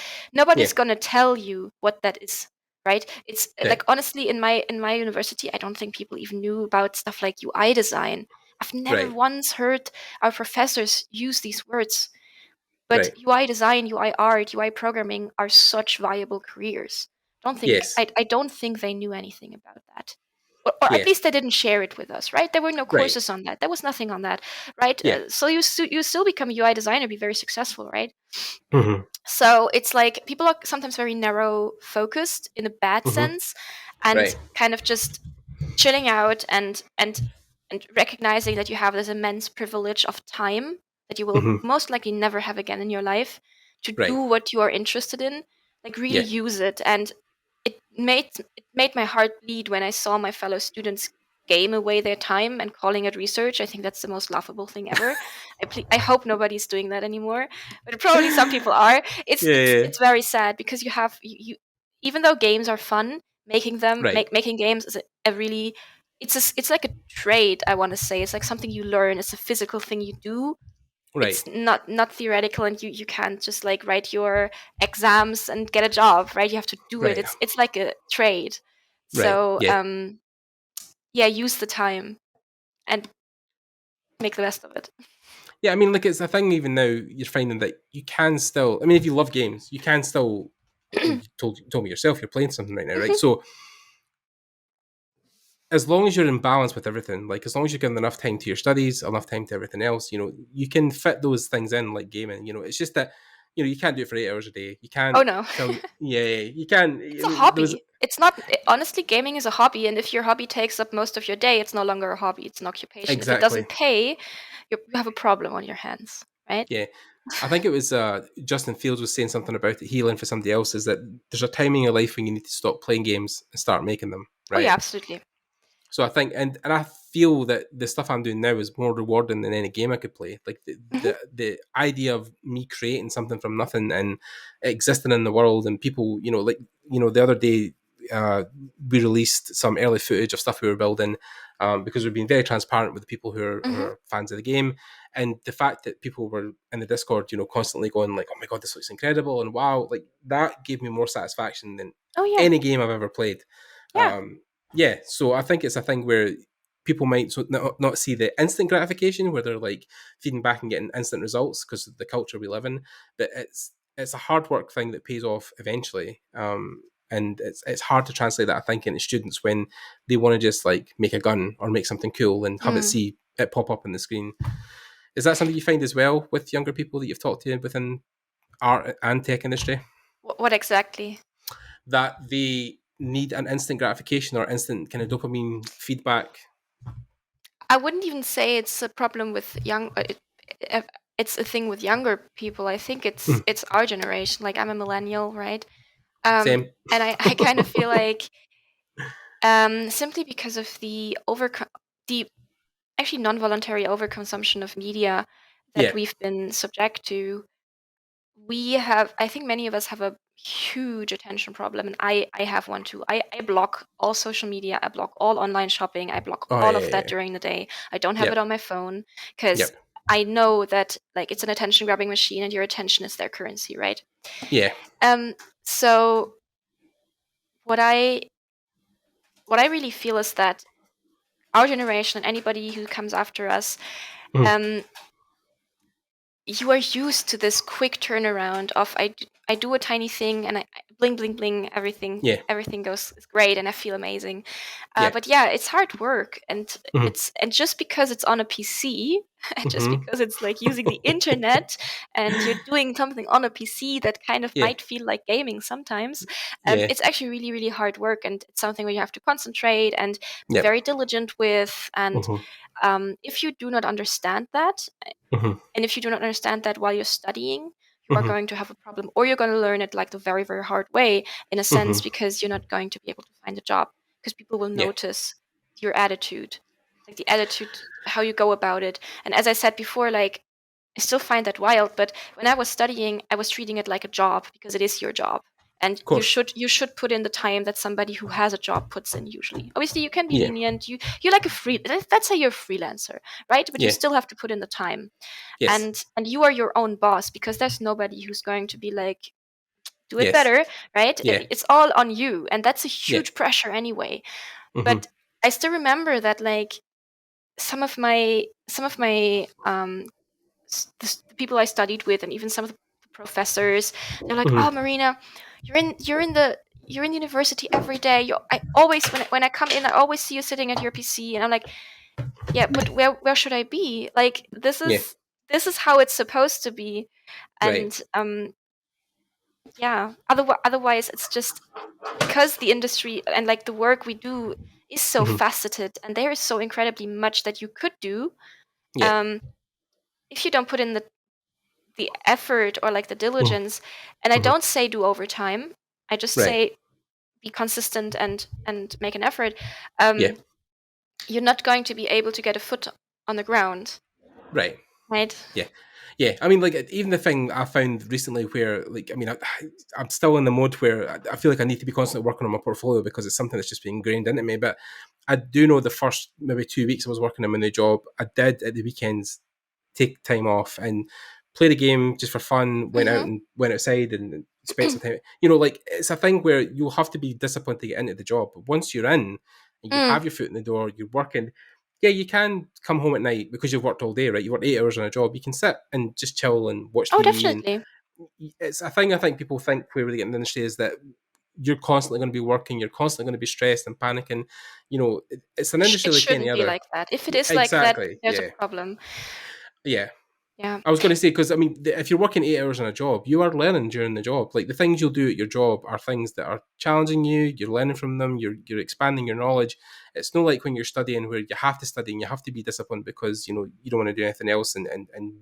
yeah, nobody's gonna tell you what that is. Right? It's right, like, honestly, in my university, I don't think people even knew about stuff like UI design. I've never right, once heard our professors use these words. But right, UI design, UI art, UI programming are such viable careers. Don't think yes, I don't think they knew anything about that. Or at yeah, least they didn't share it with us, right? There were no right, courses on that. There was nothing on that, right? yeah, So you still become a UI designer, be very successful, right? hmm, So it's like people are sometimes very narrow focused in a bad hmm, sense, and right, kind of just chilling out and recognizing that you have this immense privilege of time that you will hmm, most likely never have again in your life to do right, what you are interested in, like really yeah, use it. And it made my heart bleed when I saw my fellow students game away their time and calling it research. I think that's the most laughable thing ever. I hope nobody's doing that anymore, but probably some people are. it's yeah, it's yeah, it's very sad because you even though games are fun, right, making games is a really, it's like a trade, I want to say. It's like something you learn. It's a physical thing you do. right, It's not theoretical, and you can't just like write your exams and get a job, right? You have to do it. right, It's like a trade. right, So yeah, yeah, use the time and make the best of it. yeah. I mean, like, it's a thing. Even now, you're finding that you can still. I mean, if you love games, you can still. And you told me yourself you're playing something right now, right? Mhm. So as long as you're in balance with everything, like as long as you're giving enough time to your studies, enough time to everything else, you can fit those things in like gaming. It's just that you can't do it for 8 hours a day. You Oh can't no. fill. Yeah, you can. It's I a mean, there was hobby. It's not, honestly, gaming is a hobby, and if your hobby takes up most of your day, it's no longer a hobby, it's an occupation. If it exactly. doesn't pay, you have a problem on your hands, right? Yeah, I think it was Justin Fields was saying something about it, healing for somebody else. Is that there's a time in your life when you need to stop playing games and start making them, Oh right? yeah, absolutely. So I think, and I feel that the stuff I'm doing now is more rewarding than any game I could play. Like the idea of me creating something from nothing and existing in the world, and people, the other day we released some early footage of stuff we were building, because we've been very transparent with the people who are fans of the game. And the fact that people were in the Discord, constantly going like, "Oh my god, this looks incredible," and wow, like that gave me more satisfaction than any game I've ever played. So I think it's a thing where people might not see the instant gratification where they're like feeding back and getting instant results because of the culture we live in, but it's a hard work thing that pays off eventually. And it's hard to translate that, I think, into students when they want to just like make a gun or make something cool and have it pop up on the screen. Is that something you find as well with younger people that you've talked to within art and tech industry? What exactly? That they need an instant gratification or instant kind of dopamine feedback. I wouldn't even say it's a problem with it's a thing with younger people. I think it's our generation. Like, I'm a millennial, right? Same. And I kind of feel like simply because of the actually non-voluntary overconsumption of media that we've been subject to, I think many of us have a huge attention problem, and I have one too. I block all social media, I block all online shopping, I block all of that during the day. I don't have it on my phone because I know that like it's an attention grabbing machine and your attention is their currency, right? Yeah. So what I really feel is that our generation and anybody who comes after us, you are used to this quick turnaround of I do a tiny thing and I bling bling bling, everything goes great and I feel amazing. But it's hard work, and and just because it's on a PC, and just because it's like using the internet and you're doing something on a PC that kind of might feel like gaming sometimes, it's actually really, really hard work, and it's something where you have to concentrate and be very diligent with. And if you do not understand that, and if you do not understand that while you're studying, you are going to have a problem, or you're going to learn it like the very, very hard way, in a sense, because you're not going to be able to find a job, because people will notice your attitude, like the attitude, how you go about it. And as I said before, like, I still find that wild, but when I was studying, I was treating it like a job, because it is your job. And you should put in the time that somebody who has a job puts in. Usually, obviously, you can be lenient. You're like let's say you're a freelancer, right? But you still have to put in the time. And you are your own boss, because there's nobody who's going to be like, do it better, right? It's all on you, and that's a huge pressure anyway. But I still remember that, like, some of my the people I studied with, and even some of the professors, they're like, "Oh, Marina, you're in university every day. I always, when I come in, I always see you sitting at your PC." And I'm like, "Yeah, but where should I be? Like, this is how it's supposed to be." And otherwise it's just because the industry and like the work we do is so faceted, and there is so incredibly much that you could do. If you don't put in the effort or like the diligence, and I don't say do overtime, I just say be consistent and make an effort, you're not going to be able to get a foot on the ground. Right. Yeah, I mean, like, even the thing I found recently where, like, I mean, I'm still in the mode where I feel like I need to be constantly working on my portfolio because it's something that's just been ingrained into me. But I do know the first maybe 2 weeks I was working on my new job, I did at the weekends take time off and play the game just for fun, went outside and spent some time. Like, it's a thing where you'll have to be disciplined to get into the job. But once you're in and you have your foot in the door, you're working. Yeah, you can come home at night because you've worked all day, right? You work 8 hours on a job. You can sit and just chill and watch TV. Oh, definitely. And it's a thing I think people think where we get in the industry is that you're constantly going to be working, you're constantly going to be stressed and panicking. It's an industry like any other. It shouldn't be like that. If it is like that, there's a problem. Yeah. I was going to say, because I mean, if you're working 8 hours on a job, you are learning during the job. Like, the things you'll do at your job are things that are challenging you. You're learning from them. You're expanding your knowledge. It's not like when you're studying where you have to study and you have to be disciplined because you don't want to do anything else and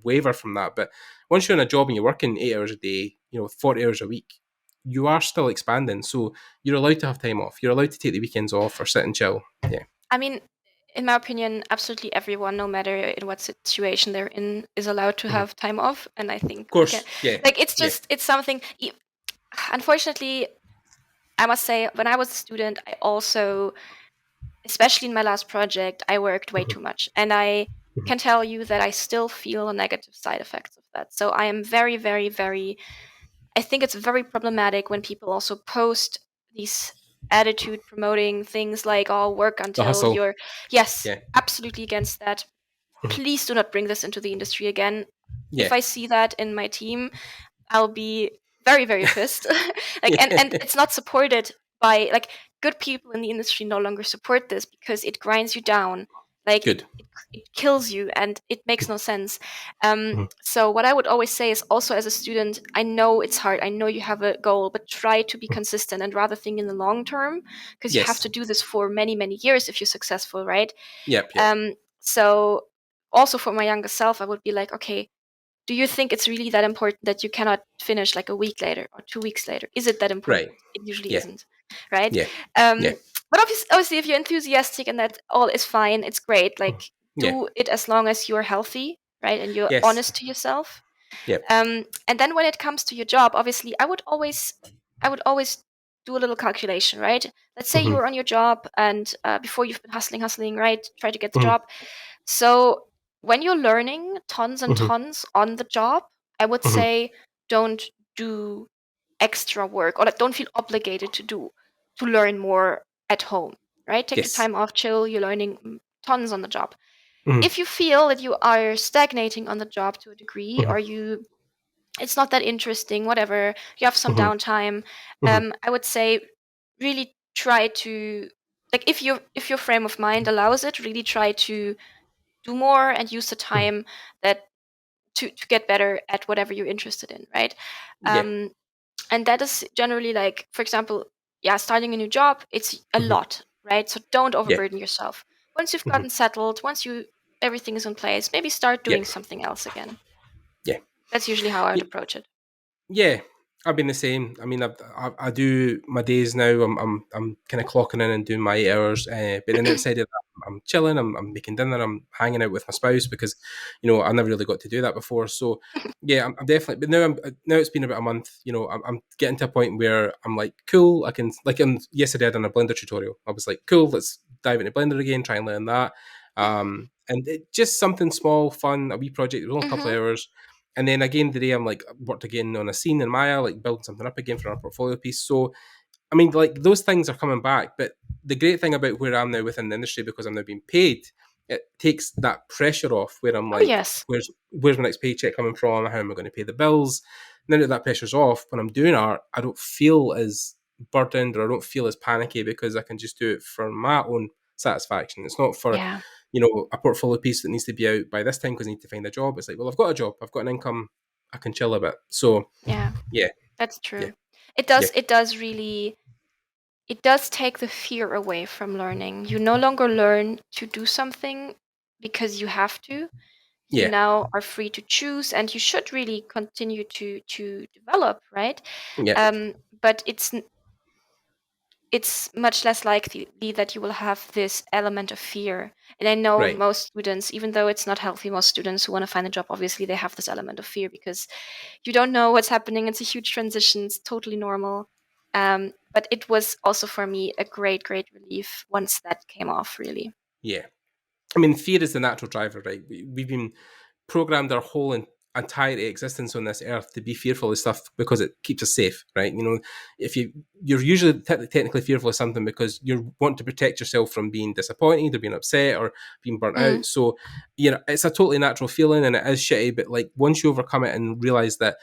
waver from that. But once you're in a job and you're working 8 hours a day, 40 hours a week, you are still expanding. So you're allowed to have time off. You're allowed to take the weekends off or sit and chill. Yeah. I mean, in my opinion, absolutely everyone, no matter in what situation they're in, is allowed to have time off. And I think Of course, it's something. Unfortunately, I must say, when I was a student, I also, especially in my last project, I worked way too much, and I can tell you that I still feel the negative side effects of that. So I am very, very, very. I think it's very problematic when people also post these attitude promoting things like, "Oh, work the until hustle. you're." Yes, Yeah. absolutely against that. Please do not bring this into the industry again. Yeah. If I see that in my team, I'll be very, very pissed. And it's not supported by, like, good people in the industry no longer support this because it grinds you down. Like, Good. it kills you and it makes no sense. Mhm. So what I would always say is, also as a student, I know it's hard. I know you have a goal, but try to be consistent and rather think in the long term, because you have Yes. to do this for many, many years if you're successful, right? Yep. So also for my younger self, I would be like, okay, do you think it's really that important that you cannot finish like a week later or 2 weeks later? Is it that important? Right. It usually Yeah. isn't, right? Yeah. Yeah. But obviously, if you're enthusiastic and that all is fine, it's great. Like, Yeah. do it as long as you're healthy, right? And you're Yes. honest to yourself. Yep. And then when it comes to your job, obviously, I would always do a little calculation, right? Let's say you were on your job and before you've been hustling, right? Try to get the job. So when you're learning tons and tons on the job, I would say don't do extra work, or like, don't feel obligated to learn more at home, right? Take the Yes. time off, chill, you're learning tons on the job. Mhm. If you feel that you are stagnating on the job to a degree, or it's not that interesting, whatever, you have some downtime, I would say really try to, like, if your frame of mind allows it, really try to do more and use the time that to get better at whatever you're interested in, right? Yeah. And that is generally, like, for example, yeah, starting a new job, it's a lot, right? So don't Yeah. overburden yourself. Once you've gotten settled, once everything is in place, maybe start doing something else again. Yeah. That's usually how I would Yeah. approach it. Yeah, I've been the same. I mean, I do my days now. I'm kind of clocking in and doing my 8 hours. But then outside of that, I'm chilling. I'm making dinner. I'm hanging out with my spouse because, I never really got to do that before. So, yeah, I'm definitely. But now it's been about a month. I'm getting to a point where I'm like, cool. I can, like, yesterday I done a Blender tutorial. I was like, cool. Let's dive into Blender again. Try and learn that. And just something small, fun, a wee project. It was only a couple of hours. And then again today, I'm like worked again on a scene in Maya, like building something up again for our portfolio piece. So, I mean, like, those things are coming back. But the great thing about where I'm now within the industry, because I'm now being paid, it takes that pressure off. Where I'm Oh, like, yes. where's my next paycheck coming from? How am I going to pay the bills? Now that pressure's off, when I'm doing art, I don't feel as burdened, or I don't feel as panicky, because I can just do it for my own satisfaction. It's not for Yeah. a portfolio piece that needs to be out by this time because I need to find a job. It's like, well, I've got a job, I've got an income, I can chill a bit. So Yeah. yeah, That's yeah, true. It does take the fear away from learning. You no longer learn to do something because you have to. You yeah, now are free to choose, and you should really continue to develop, right? yeah, But it's much less likely that you will have this element of fear. And I know right, most students, even though it's not healthy, most students who want to find a job, obviously they have this element of fear because you don't know what's happening. It's a huge transition. It's totally normal. But it was also for me a great, great relief once that came off, really. yeah. I mean, fear is the natural driver, right? We've been programmed our whole entire existence on this earth to be fearful of stuff because it keeps us safe, right? If you're usually technically fearful of something because you want to protect yourself from being disappointed or being upset or being burnt out. So, it's a totally natural feeling, and it is shitty. But, like, once you overcome it and realize that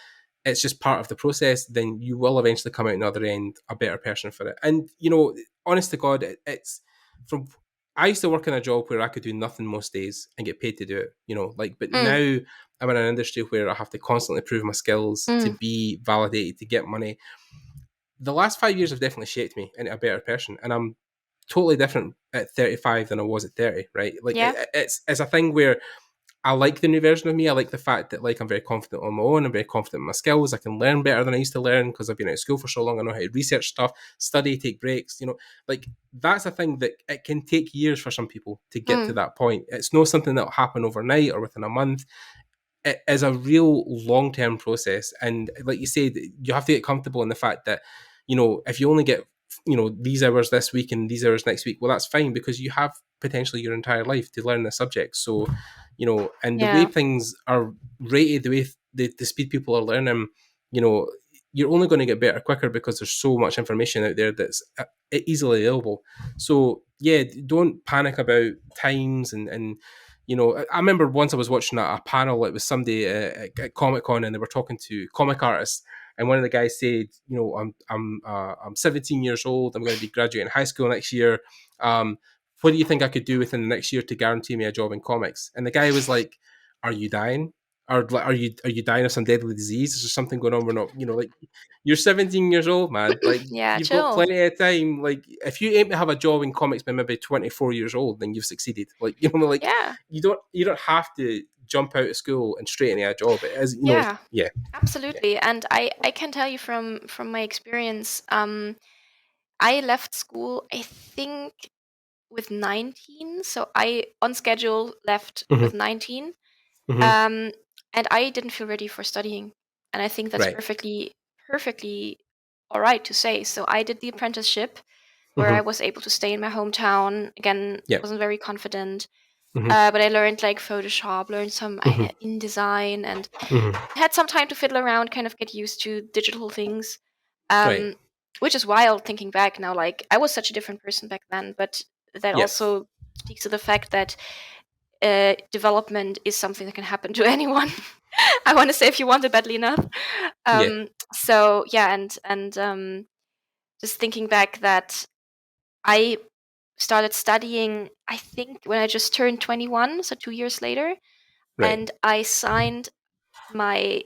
it's just part of the process, then you will eventually come out the other end a better person for it. And, honest to God, it's from. I used to work in a job where I could do nothing most days and get paid to do it, but now I'm in an industry where I have to constantly prove my skills to be validated, to get money. The last 5 years have definitely shaped me into a better person, and I'm totally different at 35 than I was at 30, right? Like, Yeah. it's a thing where I like the new version of me. I like the fact that like I'm very confident on my own. I'm very confident in my skills. I can learn better than I used to learn because I've been out of school for so long. I know how to research stuff, study, take breaks. Like that's a thing that it can take years for some people to get to that point. It's not something that'll happen overnight or within a month. It is a real long-term process, and like you said, you have to get comfortable in the fact that if you only get these hours this week and these hours next week, well, that's fine because you have potentially your entire life to learn the subject. So and the way things are rated, the way the speed people are learning, you're only going to get better quicker because there's so much information out there that's easily available. So yeah, don't panic about times and I remember once I was watching a panel. It was somebody at Comic-Con, and they were talking to comic artists, and one of the guys said, I'm 17 years old. I'm going to be graduating high school next year. What do you think I could do within the next year to guarantee me a job in comics? And the guy was like, are you dying? Or are you dying of some deadly disease? Is there something going on? We're not, like you're 17 years old, man. Like you've got plenty of time. Like if you aim to have a job in comics by maybe 24 years old, then you've succeeded. Like you don't have to jump out of school and straight into a job. It is, absolutely. Yeah. And I can tell you from my experience, I left school, I think, with 19. So I on schedule left with 19. And I didn't feel ready for studying. And I think that's perfectly all right to say. So I did the apprenticeship where I was able to stay in my hometown. Again, wasn't very confident. But I learned like Photoshop, learned some InDesign, and had some time to fiddle around, kind of get used to digital things. Which is wild thinking back now. Like I was such a different person back then, but that also speaks to the fact that development is something that can happen to anyone. I want to say if you want it badly enough. So yeah, and just thinking back that I started studying, I think when I just turned 21, so 2 years later, and I signed my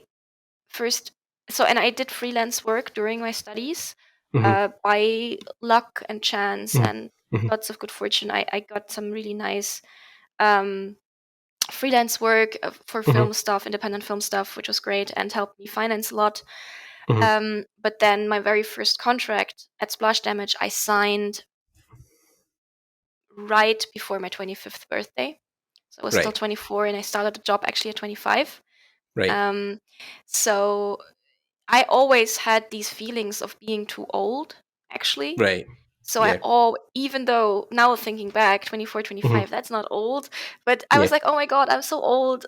first. So and I did freelance work during my studies. By luck and chance and lots of good fortune, I got some really nice freelance work for film stuff, independent film stuff, which was great and helped me finance a lot. But then my very first contract at Splash Damage, I signed right before my 25th birthday. So I was still 24 and I started the job actually at 25. So I always had these feelings of being too old, actually. So even though now thinking back, 24, 25, that's not old. But I was like, oh my God, I'm so old.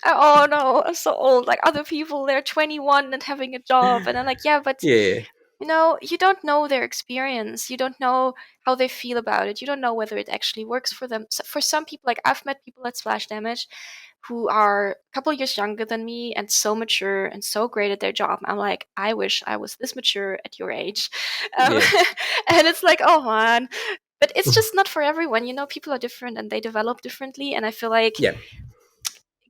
Oh no, I'm so old. Like other people, they're 21 and having a job. And I'm like, you don't know their experience. You don't know how they feel about it. You don't know whether it actually works for them. So for some people, like I've met people at Splash Damage who are a couple years younger than me and so mature and so great at their job. I'm like, I wish I was this mature at your age. And it's like, oh man. But it's just not for everyone. People are different and they develop differently. And I feel like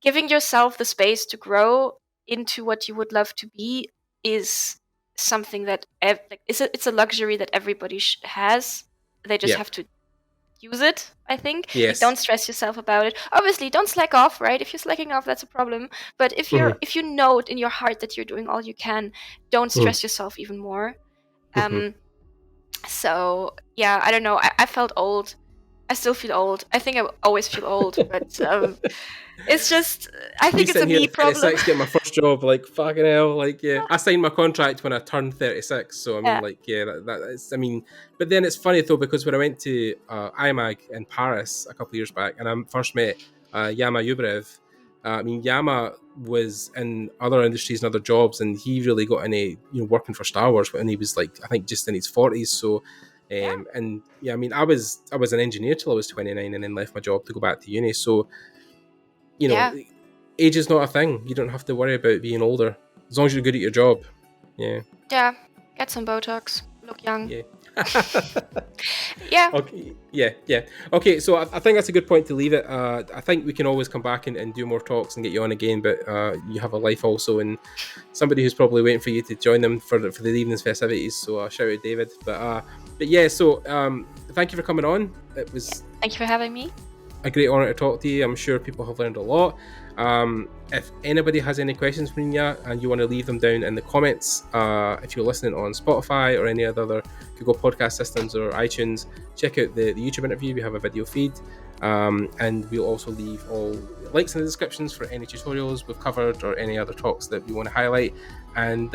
giving yourself the space to grow into what you would love to be is something that it's a luxury that everybody has. They just have to use it, I think. Like, don't stress yourself about it. Obviously, don't slack off, right? If you're slacking off, that's a problem. But if you know in your heart that you're doing all you can, don't stress yourself even more. So yeah, I don't know. I felt old. I still feel old. I think I always feel old, but it's just, I think it's a me problem. 36, get my first job, like fucking hell, like I signed my contract when I turned 36, so I mean, that's, I mean, but then it's funny though because when I went to IMAG in Paris a couple of years back, and I first met Yama Yubrev. I mean, Yama was in other industries and other jobs, and he really got into working for Star Wars when he was like, I think just in his 40s. So. And yeah, I mean, I was an engineer till I was 29, and then left my job to go back to uni. So, age is not a thing. You don't have to worry about being older as long as you're good at your job. Yeah. Yeah. Get some Botox. Look young. Yeah. Yeah. Okay. Yeah. Okay, so I think that's a good point to leave it. I think we can always come back and do more talks and get you on again, but you have a life also, and somebody who's probably waiting for you to join them for the evening's festivities. So shout out David. But yeah, so thank you for coming on. It was. Thank you for having me. a great honor to talk to you. I'm sure people have learned a lot. If anybody has any questions, Marina, and you want to leave them down in the comments, if you're listening on Spotify or any other Google podcast systems or iTunes, check out the YouTube interview. We have a video feed, and we'll also leave all links in the descriptions for any tutorials we've covered or any other talks that we want to highlight. And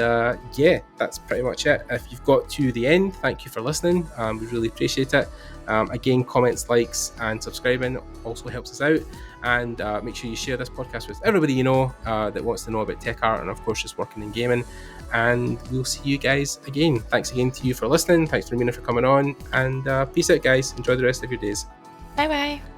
yeah, that's pretty much it. If you've got to the end, thank you for listening. We really appreciate it. Again, comments, likes, and subscribing also helps us out. And make sure you share this podcast with everybody you know that wants to know about tech art and, of course, just working in gaming. And we'll see you guys again. Thanks again to you for listening. Thanks, Marina, for coming on. And peace out, guys. Enjoy the rest of your days. Bye-bye.